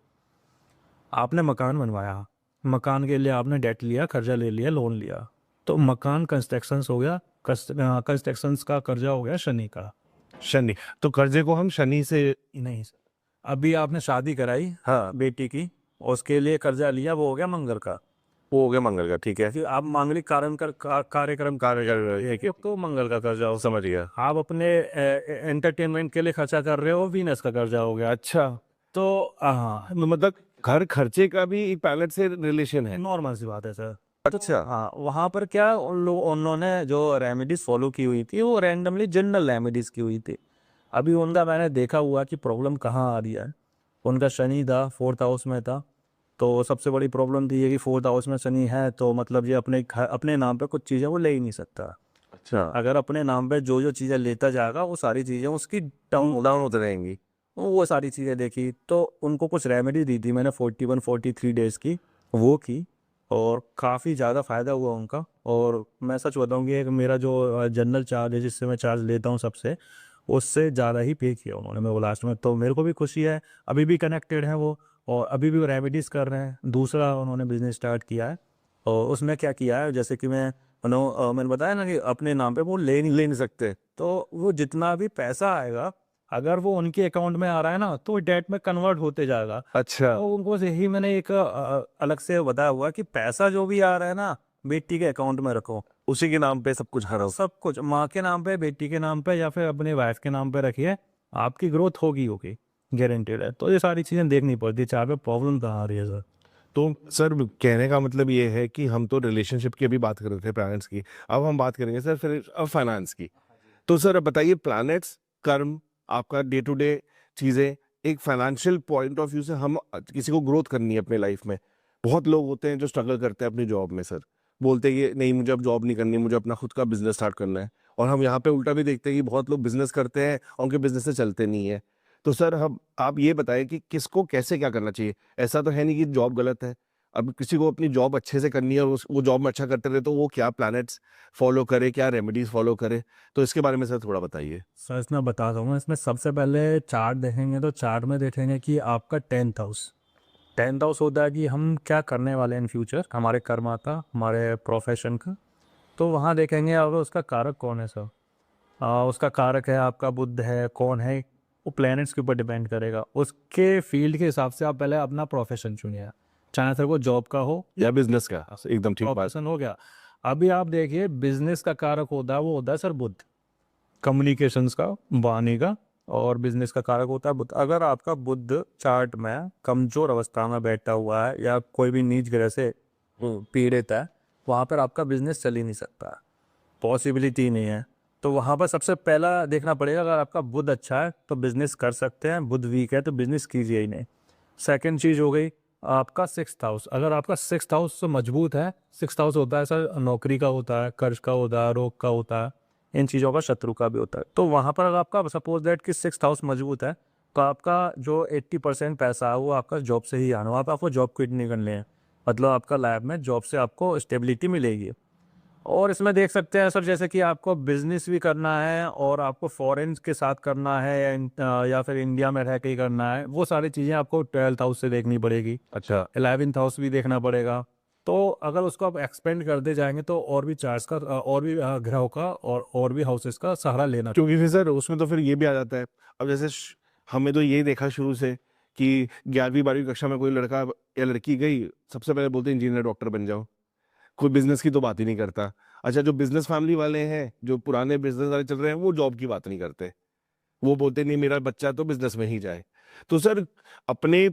आपने मकान बनवाया, मकान के लिए आपने डेट लिया, कर्जा ले लिया, लोन लिया, तो मकान कंस्ट्रक्शन हो गया, कंस्ट्रक्शन का कर्जा हो गया शनि का। शनि, तो कर्जे को हम शनि से। नहीं सर, अभी आपने शादी कराई हाँ, बेटी की, उसके लिए कर्जा लिया, वो हो गया मंगल का। वो हो गया मंगल का, ठीक है। कि आप मांगलिक कार्यक्रम कार्य कर रहे हैं कि तो मंगल का कर्जा हो। समझ गया। आप अपने एंटरटेनमेंट के लिए खर्चा कर रहे हो, वीनस का कर्जा हो गया। अच्छा, तो हाँ, मतलब घर खर्चे का भी एक प्लैनेट से रिलेशन है। नॉर्मल सी बात है सर। अच्छा, हाँ, वहाँ पर क्या उन्होंने जो रेमेडीज फॉलो की हुई थी वो रैंडमली जनरल रेमेडीज की हुई थी। अभी उनका मैंने देखा हुआ कि प्रॉब्लम कहाँ आ रही है। उनका शनि था, 4th हाउस में था। तो सबसे बड़ी प्रॉब्लम थी ये कि 4th हाउस में शनि है, तो मतलब ये अपने नाम पे कुछ चीज़ें वो ले ही नहीं सकता। अच्छा, अगर अपने नाम पे जो जो चीज़ें लेता जाएगा वो सारी चीज़ें उसकी डाउन डाउन होते रहेंगी। वो सारी चीज़ें देखी। तो उनको कुछ रेमेडी दी थी मैंने 41-43 डेज़ की, वो की और काफ़ी ज़्यादा फ़ायदा हुआ उनका। और मैं सच बताऊँ कि एक मेरा जो जनरल चार्ज है जिससे मैं चार्ज लेता हूँ सबसे, उससे ज़्यादा ही पे किया उन्होंने मेरे को लास्ट में। तो मेरे को भी खुशी है, अभी भी कनेक्टेड हैं वो और अभी भी वो रेमेडीज़ कर रहे हैं। दूसरा उन्होंने बिज़नेस स्टार्ट किया है और उसमें क्या किया है, जैसे कि मैंने बताया ना कि अपने नाम पे वो ले नहीं सकते। तो वो जितना भी पैसा आएगा, अगर वो उनके अकाउंट में आ रहा है ना तो डेट में कन्वर्ट होते जाएगा। अच्छा, तो उनको यही मैंने एक अलग से बताया हुआ कि पैसा जो भी आ रहा है ना, बेटी के अकाउंट में रखो। उसी के नाम पे सब कुछ हरा। सब कुछ माँ के नाम पे, बेटी के नाम पे या फिर अपने वाइफ के नाम पे रखिए, आपकी ग्रोथ होगी होगी, गारंटेड है। तो ये सारी चीज़ें देखनी पड़ती है, चार पे प्रॉब्लम कहाँ आ रही है सर। तो सर कहने का मतलब ये है कि हम तो रिलेशनशिप की अभी बात कर रहे थे, प्लैनेट्स की। अब हम बात करेंगे सर फिर अब फाइनेंस की। तो सर अब बताइए, प्लैनेट्स, कर्म, आपका डे टू डे चीज़ें, एक फाइनेंशियल पॉइंट ऑफ व्यू से हम किसी को ग्रोथ करनी है अपने लाइफ में। बहुत लोग होते हैं जो स्ट्रगल करते हैं अपनी जॉब में सर, बोलते हैं कि नहीं मुझे अब जॉब नहीं करनी, मुझे अपना खुद का बिजनेस स्टार्ट करना है। और हम यहाँ पे उल्टा भी देखते हैं कि बहुत लोग बिजनेस करते हैं और उनके बिजनेस से चलते नहीं है। तो सर हम आप ये बताएं कि किसको कैसे क्या करना चाहिए। ऐसा तो है नहीं कि जॉब गलत है। अब किसी को अपनी जॉब अच्छे से करनी है और वो जॉब में अच्छा करते रहे, तो वो क्या प्लैनेट्स फॉलो करे, क्या रेमेडीज फॉलो करे, तो इसके बारे में सर थोड़ा बताइए। सर इसमें बता दूँगा, इसमें सबसे पहले चार्ट देखेंगे तो चार्ट में देखेंगे कि आपका 10th हाउस होता है कि हम क्या करने वाले हैं इन फ्यूचर, हमारे कर्मा का, हमारे प्रोफेशन का। तो वहाँ देखेंगे अगर उसका कारक कौन है सर। उसका कारक है आपका बुध है, कौन है, वो प्लैनेट्स के ऊपर डिपेंड करेगा। उसके फील्ड के हिसाब से आप पहले अपना प्रोफेशन चुनिए, चाहे सर वो जॉब का हो, या बिजनेस का, एकदम ठीक बात। प्रोफेशन हो गया। अभी आप देखिए बिजनेस का कारक होता है वो होता है सर बुध, कम्युनिकेशंस का, वाणी का, और बिजनेस का कारक होता है बुध। अगर आपका बुध चार्ट में कमजोर अवस्था में बैठा हुआ है या कोई भी नीच ग्रह से पीड़ित है, वहाँ पर आपका बिजनेस चल ही नहीं सकता, पॉसिबिलिटी नहीं है। तो वहाँ पर सबसे पहला देखना पड़ेगा, अगर आपका बुध अच्छा है तो बिजनेस कर सकते हैं, बुध वीक है तो बिजनेस कीजिए ही नहीं। सेकंड चीज़ हो गई आपका सिक्स्थ हाउस। अगर आपका सिक्स्थ हाउस मजबूत है, सिक्स्थ हाउस होता है सर नौकरी का होता है, कर्ज का होता है, रोग का होता है, इन चीज़ों का, शत्रु का भी होता है। तो वहाँ पर अगर आपका सपोज दैट कि सिक्स्थ हाउस मजबूत है तो आपका जो 80% पैसा है वो आपका जॉब से ही आना, वहाँ पर आपको जॉब क्विट नहीं करनी है, मतलब आपका लाइफ में जॉब से आपको स्टेबिलिटी मिलेगी। और इसमें देख सकते हैं सर जैसे कि आपको बिजनेस भी करना है और आपको फॉरेन के साथ करना है या फिर इंडिया में रह के ही करना है, वो सारी चीज़ें आपको 12th हाउस से देखनी पड़ेगी। अच्छा 11th हाउस भी देखना पड़ेगा। तो अगर उसको आप एक्सपेंड करते जाएंगे तो और भी चार्ट्स का और भी ग्रहों का और भी हाउसेस का सहारा लेना। क्योंकि फिर सर उसमें तो फिर ये भी आ जाता है। अब जैसे हमें तो ये देखा शुरू से कि 11वीं 12वीं कक्षा में कोई लड़का या लड़की गई, सबसे पहले बोलते इंजीनियर डॉक्टर बन जाओ, कोई बिजनेस की तो बात ही नहीं करता। अच्छा जो बिजनेस फैमिली वाले हैं, जो पुराने बिजनेस वाले चल रहे हैं, वो जॉब की बात नहीं करते, वो बोलते नहीं मेरा बच्चा तो बिजनेस में ही जाए। तो सर अपने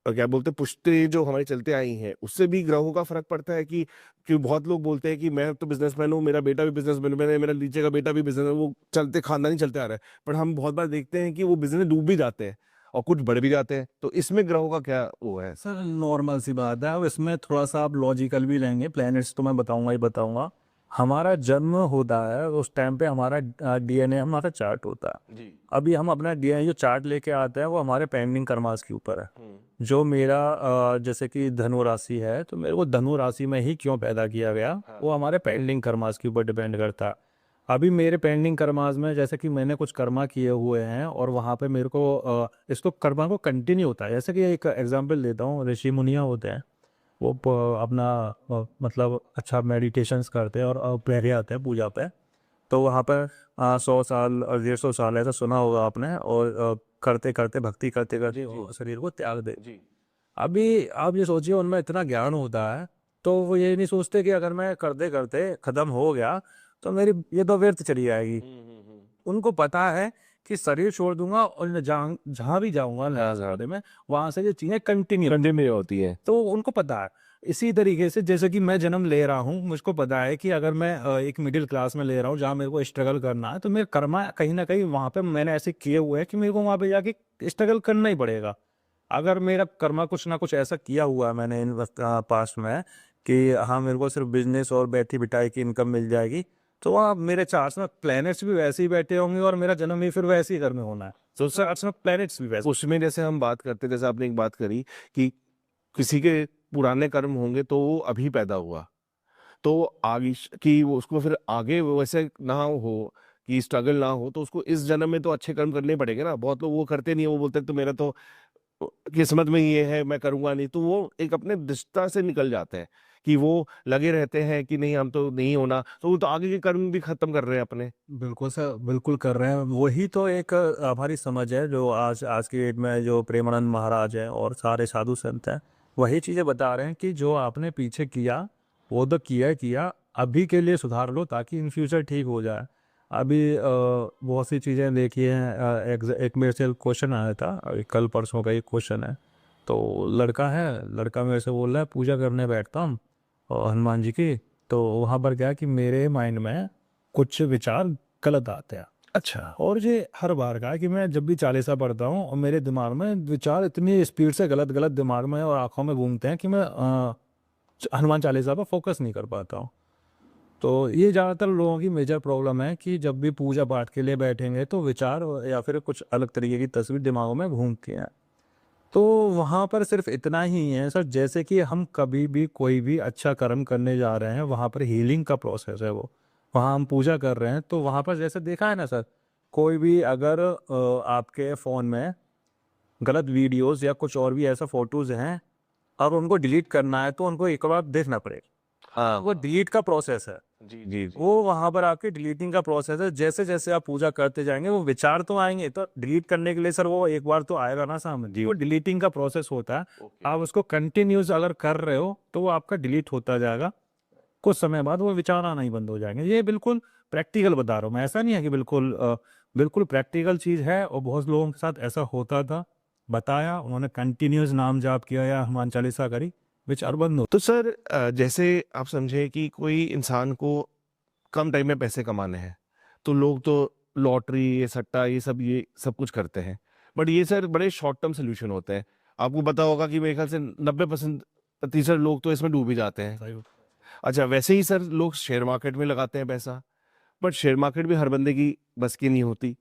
क्या बोलते पुश्ते जो हमारी चलते आई हैं उससे भी ग्रहों का फर्क पड़ता है कि बहुत लोग बोलते हैं कि मैं तो बिजनेसमैन हूँ, मेरा बेटा भी बिजनेसमैन, मैंने मेरा नीचे का बेटा भी बिजनेस, वो चलते खानदानी चलते आ रहा है, पर हम बहुत बार देखते हैं कि वो बिजनेस डूब भी जाते हैं और कुछ बढ़ भी जाते हैं। तो इसमें ग्रहों का क्या वो है? सर नॉर्मल सी बात है, अब इसमें थोड़ा सा आप लॉजिकल भी लेंगे, प्लैनेट्स तो मैं बताऊंगा ही बताऊंगा। हमारा जन्म होता है उस टाइम पे हमारा डीएनए हमारा चार्ट होता है। जी अभी हम अपना डीएनए जो चार्ट लेके आते हैं वो हमारे पेंडिंग कर्मास के ऊपर है। जो मेरा जैसे कि धनु राशि है तो मेरे को धनु राशि में ही क्यों पैदा किया गया, हाँ। वो हमारे पेंडिंग कर्मास के ऊपर डिपेंड करता है। अभी मेरे पेंडिंग कर्मास में जैसे कि मैंने कुछ कर्मा किए हुए हैं और वहाँ पे मेरे को इसको कर्मा को कंटिन्यू होता है। जैसे कि एक एग्जांपल देता हूँ, ऋषि मुनिया होते हैं, वो अपना मतलब अच्छा मेडिटेशंस करते हैं और पहले आते हैं पूजा पे। तो वहाँ पर 100 साल और 150 साल ऐसा सुना होगा आपने, और करते करते भक्ति करते करते वो शरीर को त्याग दे। जी अभी आप ये सोचिए उनमें इतना ज्ञान होता है तो वो ये नहीं सोचते कि अगर मैं करते करते खत्म हो गया तो मेरी ये तो व्यर्थ चली जाएगी। उनको पता है कि शरीर छोड़ दूंगा और जहाँ जहाँ भी जाऊंगा नजारे में वहां से ये चीजें कंटिन्यू कंटिन्यू होती है। तो उनको पता है। इसी तरीके से जैसे कि मैं जन्म ले रहा हूँ, मुझको पता है कि अगर मैं एक मिडिल क्लास में ले रहा हूँ जहाँ मेरे को स्ट्रगल करना है तो मेरे कर्मा कहीं ना कहीं वहाँ पे मैंने ऐसे किए हुए हैं कि मेरे को वहाँ पे जाके स्ट्रगल करना ही पड़ेगा। अगर मेरा कर्मा कुछ ना कुछ ऐसा किया हुआ है मैंने इन पास्ट में कि हाँ मेरे को सिर्फ बिजनेस और बैठी बिठाई की इनकम मिल जाएगी, तो वहाँ मेरे चार्ट्स में प्लैनेट्स भी वैसे ही बैठे होंगे और मेरा जन्म भी फिर वैसे ही घर में होना है। तो चार्ट्स में प्लैनेट्स भी वैसे। उसमें जैसे हम बात करते, जैसे आपने एक बात करी कि किसी के पुराने कर्म होंगे तो वो अभी पैदा हुआ, तो आगे कि वो उसको फिर आगे वैसे ना हो कि स्ट्रगल ना हो, तो उसको इस जन्म में तो अच्छे कर्म करने पड़ेंगे ना। बहुत लोग वो करते नहीं है, वो बोलते हैं तो मेरा तो किस्मत में ये है, मैं करूंगा नहीं, तो वो एक अपने दिशा से निकल जाते हैं कि वो लगे रहते हैं कि नहीं हम तो नहीं होना, तो वो तो आगे के कर्म भी खत्म कर रहे हैं अपने। बिल्कुल सर, बिल्कुल कर रहे हैं। वही तो एक हमारी समझ है जो आज आज की डेट में जो प्रेमानंद महाराज है और सारे साधु संत हैं वही चीज़ें बता रहे हैं कि जो आपने पीछे किया वो तो किया ही किया, अभी के लिए सुधार लो ताकि इन फ्यूचर ठीक हो जाए। अभी बहुत सी चीज़ें देखी हैं। एक मेरे से क्वेश्चन आया था, कल परसों का एक क्वेश्चन है। तो लड़का है, लड़का मेरे से बोल रहा है पूजा करने बैठता हूँ और हनुमान जी की, तो वहाँ पर क्या है कि मेरे माइंड में कुछ विचार गलत आते हैं। अच्छा और ये हर बार का है कि मैं जब भी चालीसा पढ़ता हूँ और मेरे दिमाग में विचार इतनी स्पीड से गलत गलत दिमाग में और आंखों में घूमते हैं कि मैं हनुमान चालीसा पर फोकस नहीं कर पाता हूँ। तो ये ज़्यादातर लोगों की मेजर प्रॉब्लम है कि जब भी पूजा पाठ के लिए बैठेंगे तो विचार या फिर कुछ अलग तरीके की तस्वीर दिमागों में घूमती हैं। तो वहाँ पर सिर्फ इतना ही है सर, जैसे कि हम कभी भी कोई भी अच्छा कर्म करने जा रहे हैं वहाँ पर हीलिंग का प्रोसेस है वो, वहाँ हम पूजा कर रहे हैं तो वहाँ पर जैसे देखा है ना सर, कोई भी अगर आपके फ़ोन में गलत वीडियोस या कुछ और भी ऐसा फोटोज हैं और उनको डिलीट करना है तो उनको एक बार देखना पड़ेगा। हाँ वो डिलीट का प्रोसेस है, जी जी जी वो वहाँ पर आपके डिलीटिंग का प्रोसेस है। जैसे जैसे आप पूजा करते जाएंगे वो विचार तो आएंगे, तो डिलीट करने के लिए सर वो एक बार तो आएगा ना सामने, जी वो डिलीटिंग का प्रोसेस होता है। ओके आप उसको कंटिन्यूस अगर कर रहे हो तो वो आपका डिलीट होता जाएगा। कुछ समय बाद वो विचार आना ही बंद हो जाएंगे। ये बिल्कुल प्रैक्टिकल बता रहा हूँ मैं, ऐसा नहीं है कि बिल्कुल प्रैक्टिकल चीज़ है, और बहुत लोगों के साथ ऐसा होता था। बताया, उन्होंने कंटिन्यूस नाम जाप किया या हनुमान चालीसा करी, विचार बंद हो। तो सर जैसे आप समझे कि कोई इंसान को कम टाइम में पैसे कमाने हैं, तो लोग तो लॉटरी, ये सट्टा, ये सब कुछ करते हैं। बट ये सर बड़े शॉर्ट टर्म सोल्यूशन होते हैं। आपको पता होगा कि मेरे ख्याल से 90% लोग तो इसमें डूब ही जाते हैं। सही। अच्छा, वैसे ही सर लोग शेयर मार्केट में लगाते हैं पैसा, बट शेयर मार्केट भी हर बंदे की बस की नहीं होती।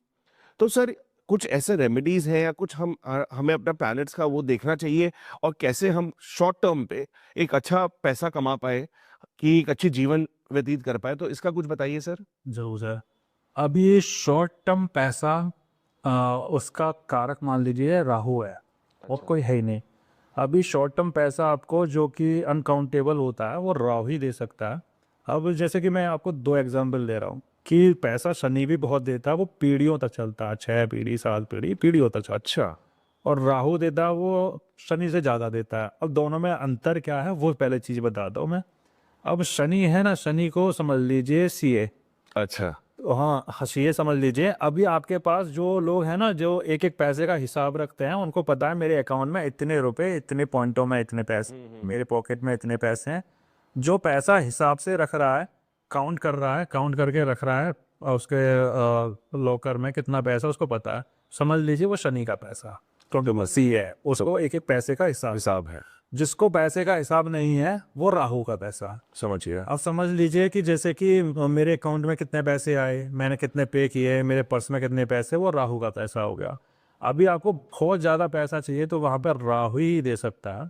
तो सर कुछ ऐसे रेमेडीज हैं या कुछ हमें अपना प्लैनेट्स का वो देखना चाहिए, और कैसे हम शॉर्ट टर्म पे एक अच्छा पैसा कमा पाए, कि एक अच्छी जीवन व्यतीत कर पाए, तो इसका कुछ बताइए सर। ज़रूर है। अभी शॉर्ट टर्म पैसा उसका कारक मान लीजिए राहु है, और अच्छा। कोई है ही नहीं। अभी शॉर्ट टर्म पैसा आपको जो कि अनकाउंटेबल होता है वो राहु ही दे सकता है। अब जैसे कि मैं आपको 2 एग्जांपल दे रहा हूँ कि पैसा शनि भी बहुत देता है, वो पीढ़ियों तक चलता है, 6 पीढ़ी 7 पीढ़ी पीढ़ियों तक चलता है। अच्छा। और राहु देता है वो शनि से ज़्यादा देता है। अब दोनों में अंतर क्या है वो पहले चीज़ बताता हूँ मैं। अब शनि है ना, शनि को समझ लीजिए सीए। अच्छा। हाँ, ये समझ लीजिए अभी आपके पास जो लोग हैं ना, जो एक एक पैसे का हिसाब रखते हैं, उनको पता है मेरे अकाउंट में इतने रुपए, इतने पॉइंटों में इतने पैसे, मेरे पॉकेट में इतने पैसे हैं। जो पैसा हिसाब से रख रहा है, काउंट कर रहा है, काउंट करके रख रहा है, और उसके लॉकर में कितना पैसा उसको पता है। समझ लीजिए वो शनि का पैसा, क्योंकि मसीह है, उसको एक एक पैसे का हिसाब। हिसाब है। जिसको पैसे का हिसाब नहीं है वो राहु का पैसा। समझिए। अब समझ लीजिए कि जैसे कि मेरे अकाउंट में कितने पैसे आए, मैंने कितने पे किए, मेरे पर्स में कितने पैसे, वो राहु का पैसा हो गया। अभी आपको बहुत ज़्यादा पैसा चाहिए तो वहाँ पर राहु ही दे सकता है।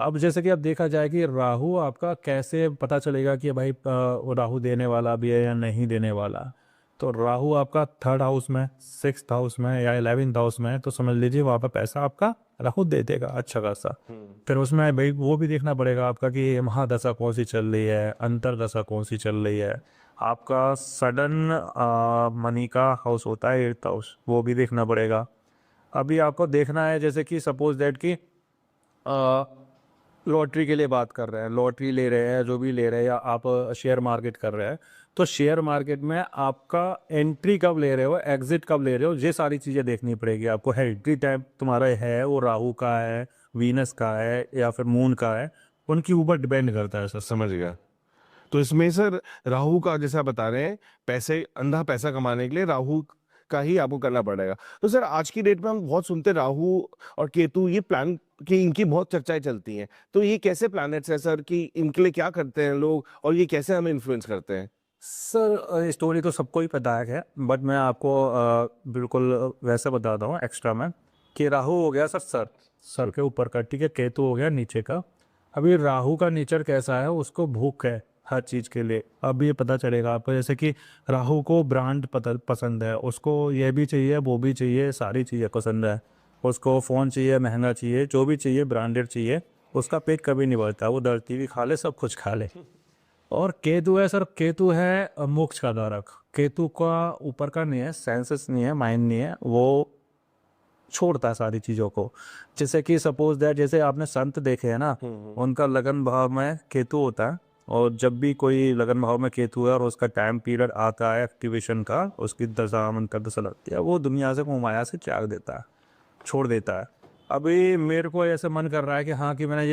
अब जैसे कि अब देखा जाए कि राहु आपका कैसे पता चलेगा कि भाई वो राहु देने वाला भी है या नहीं देने वाला। तो राहु आपका 3rd हाउस में, 6th हाउस में या 11th हाउस में है, तो समझ लीजिए वहाँ पर पैसा आपका राहु दे देगा अच्छा खासा। फिर उसमें भाई वो भी देखना पड़ेगा आपका कि महादशा कौन सी चल रही है, अंतरदशा कौन सी चल रही है। आपका सडन मनी का हाउस होता है 8th हाउस, वो भी देखना पड़ेगा। अभी आपको देखना है जैसे कि सपोज दैट कि लॉटरी के लिए बात कर रहे हैं, लॉटरी ले रहे हैं, जो भी ले रहे हैं, या आप शेयर मार्केट कर रहे हैं, तो शेयर मार्केट में आपका एंट्री कब ले रहे हो, एग्जिट कब ले रहे हो, ये सारी चीज़ें देखनी पड़ेगी आपको। एंट्री टाइम तुम्हारा है वो राहु का है, वीनस का है, या फिर मून का है, उनके ऊपर डिपेंड करता है सर। समझ गया। तो इसमें सर राहु का, जैसे आप बता रहे हैं, पैसे, अंधा पैसा कमाने के लिए राहु का ही आपको करना पड़ेगा। तो सर आज की डेट में हम बहुत सुनते हैं राहु और केतु, ये प्लान की इनकी बहुत चर्चाएं चलती हैं। तो ये कैसे प्लैनेट्स हैं सर, कि इनके लिए क्या करते हैं लोग, और ये कैसे हमें इन्फ्लुएंस करते हैं? सर स्टोरी तो सबको ही पता है, बट मैं आपको बिल्कुल वैसे बताता हूँ एक्स्ट्रा में, कि राहु हो गया सर सर के ऊपर का, ठीक है, केतु हो गया नीचे का। अभी राहु का नेचर कैसा है, उसको भूख है हर चीज़ के लिए। अब ये पता चलेगा आपको, जैसे कि राहु को ब्रांड पसंद है, उसको ये भी चाहिए वो भी चाहिए, सारी चीज़ें पसंद है। उसको फ़ोन चाहिए, महंगा चाहिए, जो भी चाहिए ब्रांडेड चाहिए। उसका पेट कभी नहीं भरता, वो धरती भी खा ले, सब कुछ खा ले। और केतु है सर, केतु है मोक्ष का धारक। केतु का ऊपर का नहीं है, सेंसेस नहीं है, माइंड नहीं है, वो छोड़ता है सारी चीज़ों को। जैसे कि सपोज दैट, जैसे आपने संत देखे हैं ना, उनका लगन भाव में केतु होता है, और जब भी कोई लगन भाव में केतु है और उसका टाइम पीरियड आता है एक्टिवेशन का, उसकी दशा मंत्र दशा लगती है, वो दुनिया से मोहमाया से त्याग देता है, छोड़ देता है। अभी मेरे को ऐसे मन कर रहा है कि हाँ, कि मैंने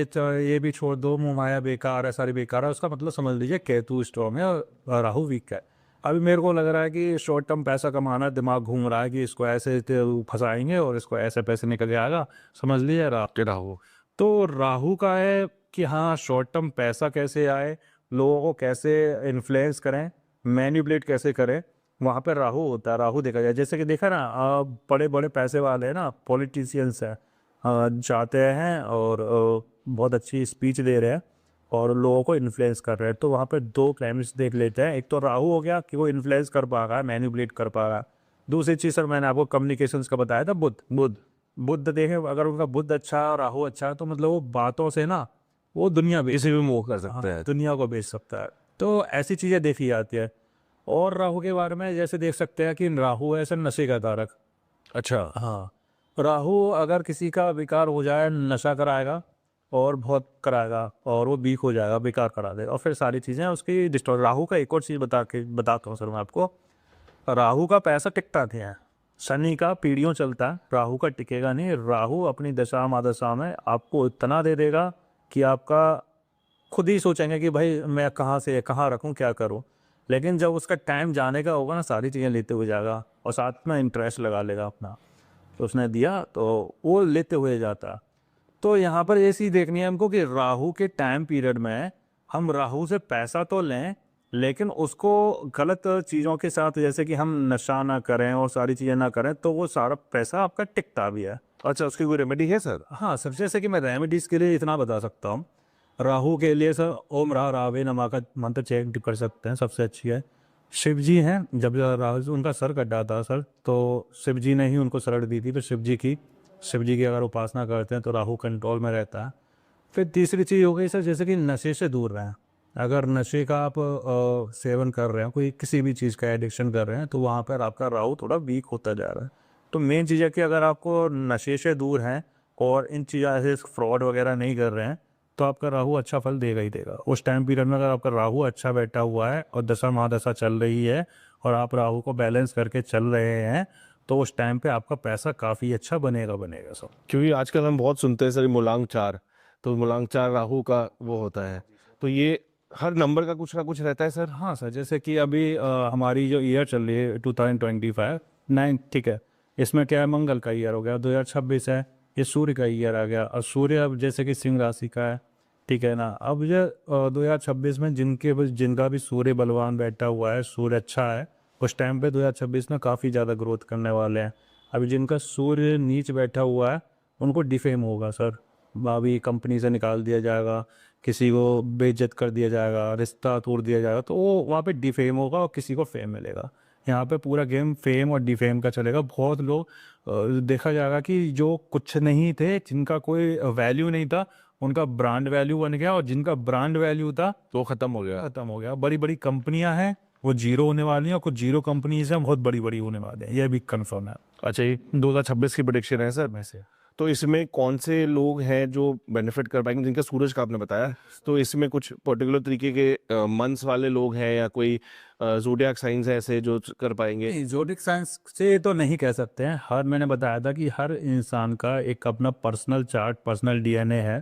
ये भी छोड़ दो, मोहमाया बेकार है, सारी बेकार है, उसका मतलब समझ लीजिए केतु स्ट्रॉन्ग है और राहु वीक है। अभी मेरे को लग रहा है कि शॉर्ट टर्म पैसा कमाना, दिमाग घूम रहा है कि इसको ऐसे फंसाएंगे और इसको ऐसे पैसे निकल आएगा, समझ लीजिए राहु। तो राहु का है कि हाँ, शॉर्ट टर्म पैसा कैसे आए, लोगों को कैसे इन्फ्लुएंस करें, मैनिपुलेट कैसे करें, वहाँ पर राहु होता है। राहु देखा जाए, जैसे कि देखा ना, बड़े बड़े पैसे वाले हैं ना, पॉलिटिशियंस हैं, जाते हैं और बहुत अच्छी स्पीच दे रहे हैं और लोगों को इन्फ्लुएंस कर रहे हैं। तो वहाँ पे 2 क्लाइमेट्स देख लेते हैं। एक तो राहु हो गया कि वो इन्फ्लुएंस कर पा रहा है, मैनिपुलेट कर पा रहा है। दूसरी चीज़ सर, मैंने आपको कम्युनिकेशंस का बताया था, बुद्ध देखें, अगर उनका बुद्ध अच्छा है और राहु अच्छा है, तो मतलब वो बातों से ना वो दुनिया बेच, इसे भी मोह कर हाँ, सकते हैं। दुनिया को बेच सकता है। तो ऐसी चीज़ें देखी जाती है। और राहु के बारे में जैसे देख सकते हैं कि राहु है सर नशे का कारक। अच्छा। हाँ, राहु अगर किसी का विकार हो जाए, नशा कराएगा, और बहुत कराएगा और वो वीक हो जाएगा, बेकार करा देगा और फिर सारी चीज़ें उसकी डिस्टर्ब। राहु का एक और चीज़ बताता हूँ सर मैं आपको। राहु का पैसा टिकता नहीं है, शनि का पीढ़ियों चलता है, राहु का टिकेगा नहीं। राहु अपनी दशा महादशा में आपको इतना दे देगा कि आपका खुद ही सोचेंगे कि भाई मैं कहाँ से कहाँ रखूँ, क्या करूँ। लेकिन जब उसका टाइम जाने का होगा ना, सारी चीज़ें लेते हुए जाएगा और साथ में इंटरेस्ट लगा लेगा अपना। तो उसने दिया तो वो लेते हुए जाता। तो यहाँ पर ये चीज़ देखनी है हमको कि राहु के टाइम पीरियड में हम राहु से पैसा तो लें, लेकिन उसको गलत चीज़ों के साथ, जैसे कि हम नशा ना करें और सारी चीज़ें ना करें, तो वो सारा पैसा आपका टिकता भी है। अच्छा, उसकी कोई रेमेडी है सर? हाँ सर, जैसे कि मैं रेमेडीज़ के लिए इतना बता सकता हूँ। राहु के लिए सर ओम रावे नमा का मंत्र चेक कर सकते हैं, सबसे अच्छी है। शिव जी हैं, जब राहु उनका सर कटा था सर, तो शिव जी ने ही उनको शरण दी थी, तो शिव जी की अगर उपासना करते हैं तो राहु कंट्रोल में रहता है। फिर तीसरी चीज़ हो गई सर, जैसे कि नशे से दूर रहें। अगर नशे का आप सेवन कर रहे हैं, कोई किसी भी चीज़ का एडिक्शन कर रहे हैं, तो वहाँ पर आपका राहु थोड़ा वीक होता जा रहा है। तो मेन चीज़ है कि अगर आपको नशे से दूर हैं और इन चीज़ों ऐसे फ्रॉड वगैरह नहीं कर रहे हैं, तो आपका राहु अच्छा फल देगा ही देगा। उस टाइम पीरियड में अगर आपका राहु अच्छा बैठा हुआ है और दशा महादशा चल रही है और आप राहु को बैलेंस करके चल रहे हैं, तो उस टाइम पे आपका पैसा काफ़ी अच्छा बनेगा सर। क्योंकि आजकल हम बहुत सुनते हैं सर मूलांक 4, तो मूलांक 4 राहु का वो होता है, तो ये हर नंबर का कुछ ना कुछ रहता है सर? हाँ सर, जैसे कि अभी हमारी जो ईयर चल रही है 2025 9, ठीक है, इसमें क्या है, मंगल का ईयर हो गया, 2026 है, ये सूर्य का ईयर आ गया। और सूर्य अब जैसे कि सिंह राशि का है, ठीक है ना। अब ये 2026 में जिनका भी सूर्य बलवान बैठा हुआ है, सूर्य अच्छा है, उस टाइम पे 2026 में काफ़ी ज़्यादा ग्रोथ करने वाले हैं। अभी जिनका सूर्य नीच बैठा हुआ है, उनको डिफेम होगा सर, अभी कंपनी से निकाल दिया जाएगा, किसी को बेइज्जत कर दिया जाएगा, रिश्ता तोड़ दिया जाएगा, तो वो वहाँ पे डिफेम होगा और किसी को फेम मिलेगा। यहाँ पे पूरा गेम फेम और डिफेम का चलेगा। बहुत लोग देखा जाएगा कि जो कुछ नहीं थे, जिनका कोई वैल्यू नहीं था, उनका ब्रांड वैल्यू बन गया, और जिनका ब्रांड वैल्यू था तो खत्म हो गया। खत्म हो गया। बड़ी बड़ी कंपनियां हैं, वो जीरो होने वाली हैं, और कुछ जीरो कंपनीज हैं बहुत बड़ी बड़ी होने वाले हैं, यह भी कंफर्म है। अच्छा, ये 2026 की प्रेडिक्शन है सर वैसे। तो इसमें कौन से लोग हैं जो बेनिफिट कर पाएंगे? जिनका सूरज का आपने बताया, तो इसमें कुछ पर्टिकुलर तरीके के मंथ्स वाले लोग हैं या कोई ज़ोडिएक साइंस है ऐसे जो कर पाएंगे? नहीं, ज़ोडिएक साइंस से तो नहीं कह सकते हैं। हर मैंने बताया था कि हर इंसान का एक अपना पर्सनल चार्ट, पर्सनल डीएनए है,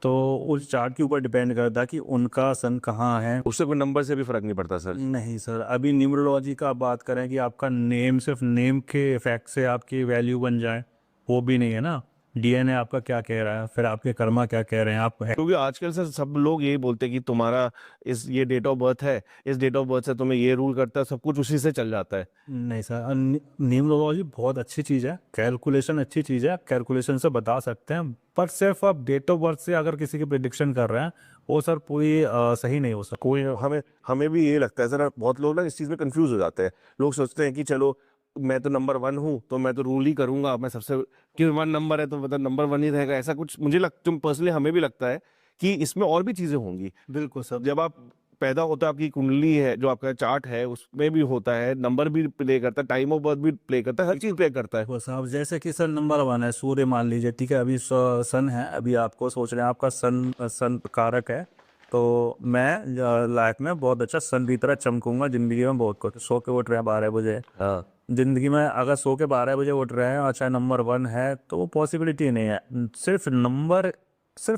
तो उस चार्ट के ऊपर डिपेंड करता है कि उनका सन कहाँ है। उससे कोई नंबर से भी फर्क नहीं पड़ता सर? नहीं सर, अभी न्यूमरोलॉजी का आप बात करें कि आपका नेम, सिर्फ नेम के इफेक्ट से आपकी वैल्यू बन जाए, वो भी नहीं है ना। डीएनए आपका क्या कह रहा है, फिर आपके कर्मा क्या कह रहे हैं, आप क्योंकि आजकल सर सब लोग यही बोलते हैं कि तुम्हारा ये डेट ऑफ बर्थ है, इस डेट ऑफ बर्थ से तुम्हें ये रूल करता है, सब कुछ उसी से चल जाता है। नहीं सर, न्यूमरोलॉजी बहुत अच्छी चीज़ है, कैलकुलेशन अच्छी चीज़ है, कैलकुलेशन से बता सकते हैं, पर सिर्फ आप डेट ऑफ बर्थ से अगर किसी की प्रिडिक्शन कर रहे हैं, वो सर पूरी सही नहीं हो सकता। कोई हमें हमें भी ये लगता है सर, बहुत लोग ना इस चीज़ में कंफ्यूज हो जाते हैं। लोग सोचते हैं कि चलो मैं तो नंबर 1 हूँ, तो मैं तो रूल ही करूंगा, मैं सबसे, कि 1 नंबर है तो मतलब नंबर 1 ही रहेगा, ऐसा कुछ मुझे तुम पर्सनली हमें भी लगता है कि इसमें और भी चीज़ें होंगी। बिल्कुल सर। जब आप पैदा होता है, आपकी कुंडली है, जो आपका चार्ट है, उसमें भी होता है, नंबर भी प्ले करता है, टाइम ऑफ बर्थ भी प्ले करता है, हर चीज़ प्ले करता है। वो साहब, जैसे कि सर नंबर 1 है सूर्य, मान लीजिए, ठीक है, अभी सन है, अभी आपको सोच रहे हैं आपका सन कारक है, तो मैं लाइफ में बहुत अच्छा सन की तरह चमकूंगा, जिंदगी में बहुत कुछ। सो के उठ रहे हैं 12 बजे, हाँ, जिंदगी में अगर सो के 12 बजे उठ रहे हैं, अच्छा नंबर 1 है, तो वो पॉसिबिलिटी नहीं है। सिर्फ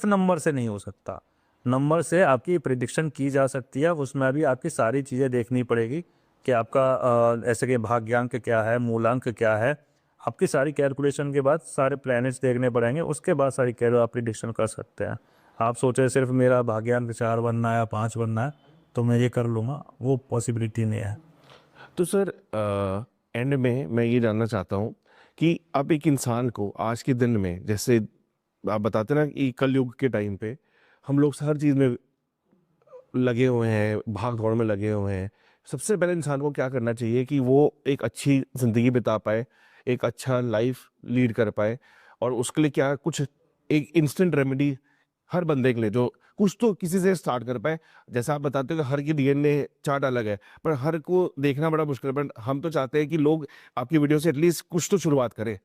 नंबर से नहीं हो सकता। नंबर से आपकी प्रिडिक्शन की जा सकती है, उसमें भी आपकी सारी चीज़ें देखनी पड़ेगी कि आपका ऐसे कि भाग्यांक क्या है, मूलांक क्या है, आपकी सारी कैलकुलेशन के बाद सारे प्लैनेट्स देखने पड़ेंगे, उसके बाद सारी आप प्रिडिक्शन कर सकते हैं। आप सोचे सिर्फ मेरा भाग्यांक 4 बनना है या 5 बनना है तो मैं ये कर लूँगा, वो पॉसिबिलिटी नहीं है। तो सर एंड में मैं ये जानना चाहता हूँ कि आप एक इंसान को आज के दिन में, जैसे आप बताते ना कि कलयुग के टाइम पे हम लोग हर चीज़ में लगे हुए हैं, भाग दौड़ में लगे हुए हैं, सबसे पहले इंसान को क्या करना चाहिए कि वो एक अच्छी ज़िंदगी बिता पाए, एक अच्छा लाइफ लीड कर पाए, और उसके लिए क्या कुछ एक इंस्टेंट रेमेडी हर बंदे के लिए, जो कुछ तो किसी से स्टार्ट कर पाए? जैसा आप बताते हो कि हर की डीएनए चार्ट अलग है, पर हर को देखना बड़ा मुश्किल है, पर हम तो चाहते हैं कि लोग आपकी वीडियो से एटलीस्ट कुछ तो शुरुआत करें।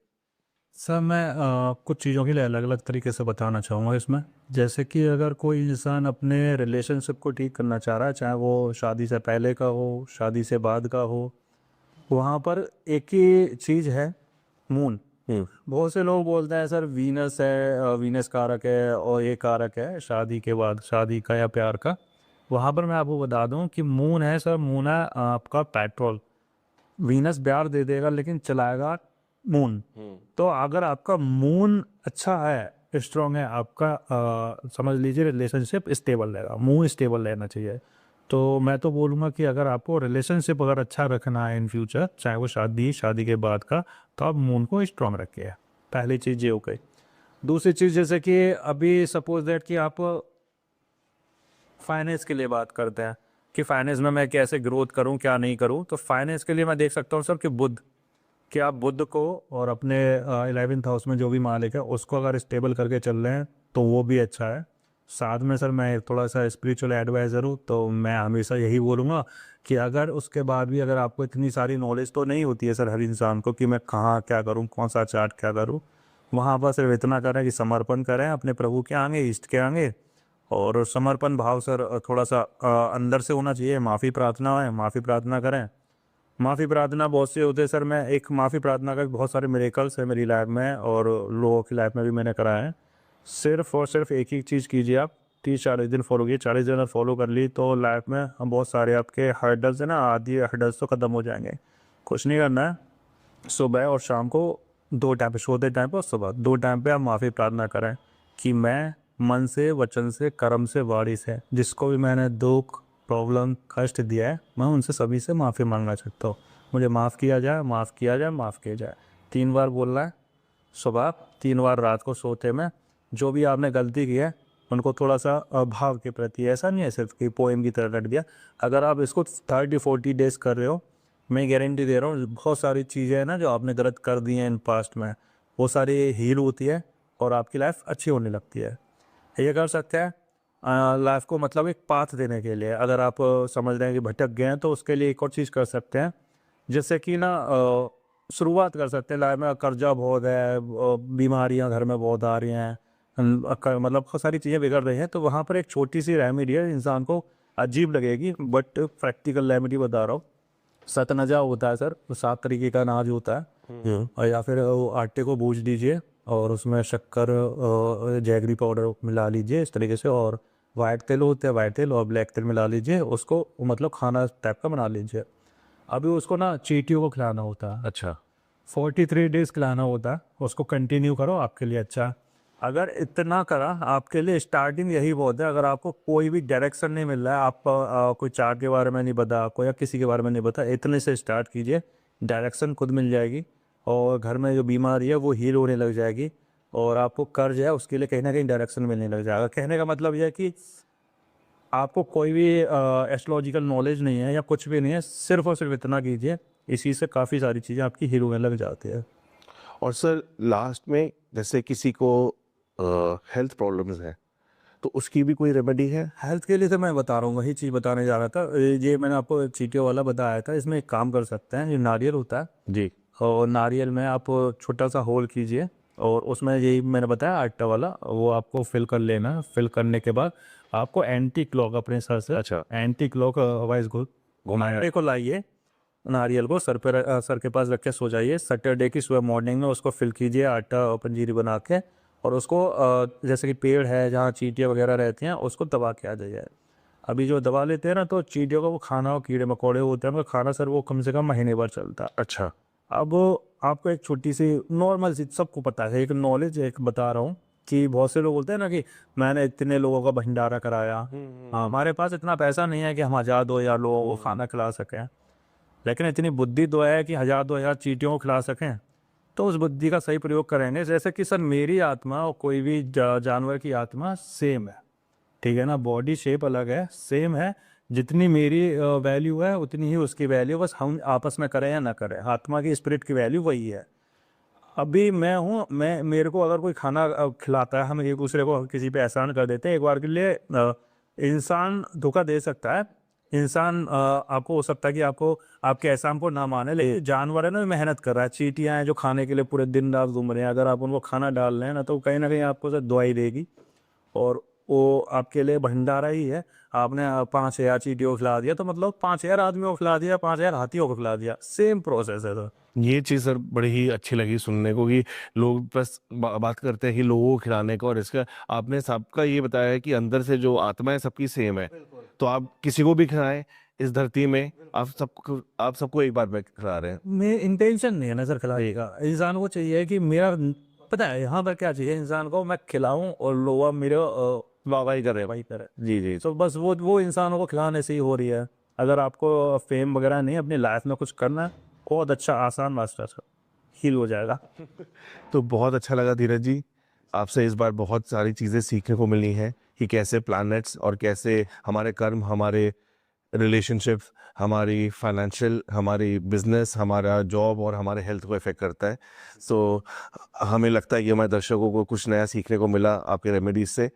सर मैं कुछ चीज़ों के लिए अलग अलग तरीके से बताना चाहूँगा इसमें। जैसे कि अगर कोई इंसान अपने रिलेशनशिप को ठीक करना चाह रहा है, चाहे वो शादी से पहले का हो, शादी से बाद का हो, वहाँ पर एक ही चीज़ है, मून। बहुत से लोग बोलते हैं सर वीनस है, वीनस कारक है और ये कारक है शादी के बाद, शादी का या प्यार का। वहाँ पर मैं आपको बता दूं कि मून है सर, मून है आपका पेट्रोल। वीनस प्यार दे देगा लेकिन चलाएगा मून। तो अगर आपका मून अच्छा है, स्ट्रांग है, आपका समझ लीजिए रिलेशनशिप स्टेबल रहेगा, मून स्टेबल रहना चाहिए। तो मैं तो बोलूँगा कि अगर आपको रिलेशनशिप अगर अच्छा रखना है इन फ्यूचर, चाहे वो शादी के बाद का, तो आप मून को स्ट्रांग रखिए। पहली चीज़ ये हो गई। दूसरी चीज़ जैसे कि अभी सपोज दैट कि आप फाइनेंस के लिए बात करते हैं कि फाइनेंस में मैं कैसे ग्रोथ करूं, क्या नहीं करूं, तो फाइनेंस के लिए मैं देख सकता हूं सर कि बुध, कि आप बुध को और अपने 11th हाउस में जो भी मालिक है उसको अगर स्टेबल करके चल रहे हैं तो वो भी अच्छा है। साथ में सर मैं थोड़ा सा स्पिरिचुअल एडवाइज़र हूँ, तो मैं हमेशा यही बोलूँगा कि अगर उसके बाद भी अगर आपको इतनी सारी नॉलेज तो नहीं होती है सर हर इंसान को कि मैं कहाँ क्या करूँ, कौन सा चार्ट क्या करूँ, वहाँ पर सिर्फ इतना करें कि समर्पण करें अपने प्रभु के आगे, इष्ट के आगे। और समर्पण भाव सर थोड़ा सा अंदर से होना चाहिए। माफ़ी प्रार्थना है, माफ़ी प्रार्थना करें। माफ़ी प्रार्थना बहुत से होते हैं सर, मैं एक माफ़ी प्रार्थना का बहुत सारे मिरेकल्स है मेरी लाइफ में और लोगों की लाइफ में भी मैंने कराया है। सिर्फ और सिर्फ एक ही चीज़ कीजिए आप, 30-40 दिन फॉलो कीजिए। 40 दिन अगर फॉलो कर ली तो लाइफ में हम बहुत सारे आपके हर्डल्स है ना, आदि हर्डल्स तो ख़त्म हो जाएंगे। कुछ नहीं करना है, सुबह और शाम को 2 टाइम पे, सोते टाइम पे और सुबह 2 टाइम पे आप माफ़ी प्रार्थना करें कि मैं मन से, वचन से, कर्म से, वाणी से जिसको भी मैंने दुख, प्रॉब्लम, कष्ट दिया है, मैं उनसे सभी से माफ़ी मांगना चाहता हूँ। मुझे माफ़ किया जाए, माफ़ किया जाए, माफ़ किया जाए। 3 बार बोलना है सुबह, 3 बार रात को सोते में। जो भी आपने गलती की है उनको थोड़ा सा भाव के प्रति, ऐसा नहीं है सिर्फ कि पोएम की तरह रट दिया। अगर आप इसको 30-40 डेज कर रहे हो, मैं गारंटी दे रहा हूँ बहुत सारी चीज़ें हैं ना जो आपने गलत कर दी हैं इन पास्ट में, वो सारी हील होती है और आपकी लाइफ अच्छी होने लगती है। ये कर सकते हैं लाइफ को मतलब एक पाथ देने के लिए। अगर आप समझ रहे हैं कि भटक गए हैं तो उसके लिए एक और चीज़ कर सकते हैं, जैसे कि ना शुरुआत कर सकते हैं। लाइफ में कर्जा बहुत है, बीमारियां घर में बहुत आ रही हैं, मतलब बहुत सारी चीज़ें बिगड़ रही हैं, तो वहाँ पर एक छोटी सी रेमेडी है, इंसान को अजीब लगेगी बट प्रैक्टिकल रेमेडी बता रहा हूँ। सतनजा होता है सर, वो 7 तरीके का अनाज होता है, और या फिर वो आटे को भूज दीजिए और उसमें शक्कर, जैगरी पाउडर मिला लीजिए इस तरीके से, और वाइट तेल होता है, वाइट तेल और ब्लैक तेल मिला लीजिए, उसको मतलब खाना टाइप का बना लीजिए। अभी उसको ना चींटियों को खिलाना होता है। अच्छा। 43 डेज खिलाना होता है, उसको कंटिन्यू करो, आपके लिए अच्छा। अगर इतना करा आपके लिए, स्टार्टिंग यही बहुत है। अगर आपको कोई भी डायरेक्शन नहीं मिल रहा है, आप कोई चार्ट के बारे में नहीं पता आपको या किसी के बारे में नहीं पता, इतने से स्टार्ट कीजिए, डायरेक्शन खुद मिल जाएगी और घर में जो बीमारी है वो हील होने लग जाएगी, और आपको कर्ज है उसके लिए कहीं ना कहीं डायरेक्शन मिलने लग जाएगा। कहने का मतलब यह है कि आपको कोई भी एस्ट्रोलॉजिकल नॉलेज नहीं है या कुछ भी नहीं है, सिर्फ और सिर्फ इतना कीजिए, इसी से काफ़ी सारी चीज़ें आपकी हील होने लग जाती है। और सर लास्ट में जैसे किसी को हेल्थ प्रॉब्लम्स है तो उसकी भी कोई रेमेडी है? हेल्थ के लिए तो मैं बता रहा हूँ, वही चीज़ बताने जा रहा था। ये मैंने आपको चीटियों वाला बताया था, इसमें एक काम कर सकते हैं, ये नारियल होता है, जी। और नारियल में आप छोटा सा होल कीजिए और उसमें यही मैंने बताया आटा वाला, वो आपको फिल कर लेना है। फिल करने के बाद आपको एंटी क्लॉक अपने सर से, अच्छा। एंटी क्लॉक वाइज घुमाने को लाइए, नारियल को सर पर सर के पास रख के सो जाइए। सैटरडे की सुबह मॉर्निंग में उसको फिल कीजिए आटा और पंजीरी बना के, और उसको जैसे कि पेड़ है जहाँ चींटियाँ वगैरह रहती हैं उसको दबा के आ जाइए। अभी जो दबा लेते हैं ना, तो चींटियों का वो खाना और कीड़े मकोड़े होते हैं, उनका खाना सर वो कम से कम महीने भर चलता है। अच्छा। अब आपको एक छोटी सी नॉर्मल सी, सबको पता है, एक नॉलेज एक बता रहा हूँ कि बहुत से लोग बोलते हैं ना कि मैंने इतने लोगों का भंडारा कराया। हाँ, हमारे पास इतना पैसा नहीं है कि हम 1000-2000 लोगों को खाना खिला सकें, लेकिन इतनी बुद्धि तो है कि 1000-2000 चींटियों को खिला सकें। तो उस बुद्धि का सही प्रयोग करेंगे। जैसे कि सर मेरी आत्मा और कोई भी जानवर की आत्मा सेम है, ठीक है ना, बॉडी शेप अलग है, सेम है। जितनी मेरी वैल्यू है उतनी ही उसकी वैल्यू, बस हम आपस में करें या ना करें, आत्मा की स्पिरिट की वैल्यू वही है। अभी मैं हूँ, मैं मेरे को अगर कोई खाना खिलाता है, हम एक दूसरे को किसी पे एहसान कर देते हैं, एक बार के लिए इंसान धोखा दे सकता है, इंसान आपको हो सकता है कि आपको आपके एहसान को ना माने, लेकिन जानवर है ना, मेहनत कर रहा है। चींटियां हैं जो खाने के लिए पूरे दिन रात घूम रहे हैं, अगर आप उनको खाना डाल रहे हैं ना कहीं आपको से दुआई देगी, और वो आपके लिए भंडारा ही है। आपने 5,000 चींटियों को खिला दिया तो मतलब 5,000 आदमियों को खिला दिया, 5,000 हाथियों को खिला दिया, सेम प्रोसेस है। तो ये चीज़ सर बड़ी ही अच्छी लगी सुनने को कि लोग बस बात करते हैं कि लोगों को खिलाने का, और इसका आपने सबका ये बताया है कि अंदर से जो आत्मा है सबकी सेम है। तो आप किसी को भी खिलाएं इस धरती में, आप सबको एक बार में खिला रहे हैं। मैं इंटेंशन नहीं है ना सर खिलाने का। इंसान को चाहिए कि मेरा, पता है यहाँ पर क्या चाहिए इंसान को, मैं खिलाऊं और लोग मेरे वाहवाही करे, वही करे। जी जी। तो बस वो इंसानों को खिलाने से ही हो रही है। अगर आपको फेम वगैरह नहीं, अपनी लाइफ में कुछ करना है, बहुत अच्छा आसान रास्ता है, हील हो जाएगा। तो बहुत अच्छा लगा धीरज जी, आपसे इस बार बहुत सारी चीज़ें सीखने को मिली हैं कि कैसे प्लैनेट्स और कैसे हमारे कर्म, हमारे रिलेशनशिप्स, हमारी फाइनेंशियल, हमारी बिजनेस, हमारा जॉब और हमारे हेल्थ को इफेक्ट करता है। सो हमें लगता है कि हमारे दर्शकों को कुछ नया सीखने को मिला आपके रेमेडीज से।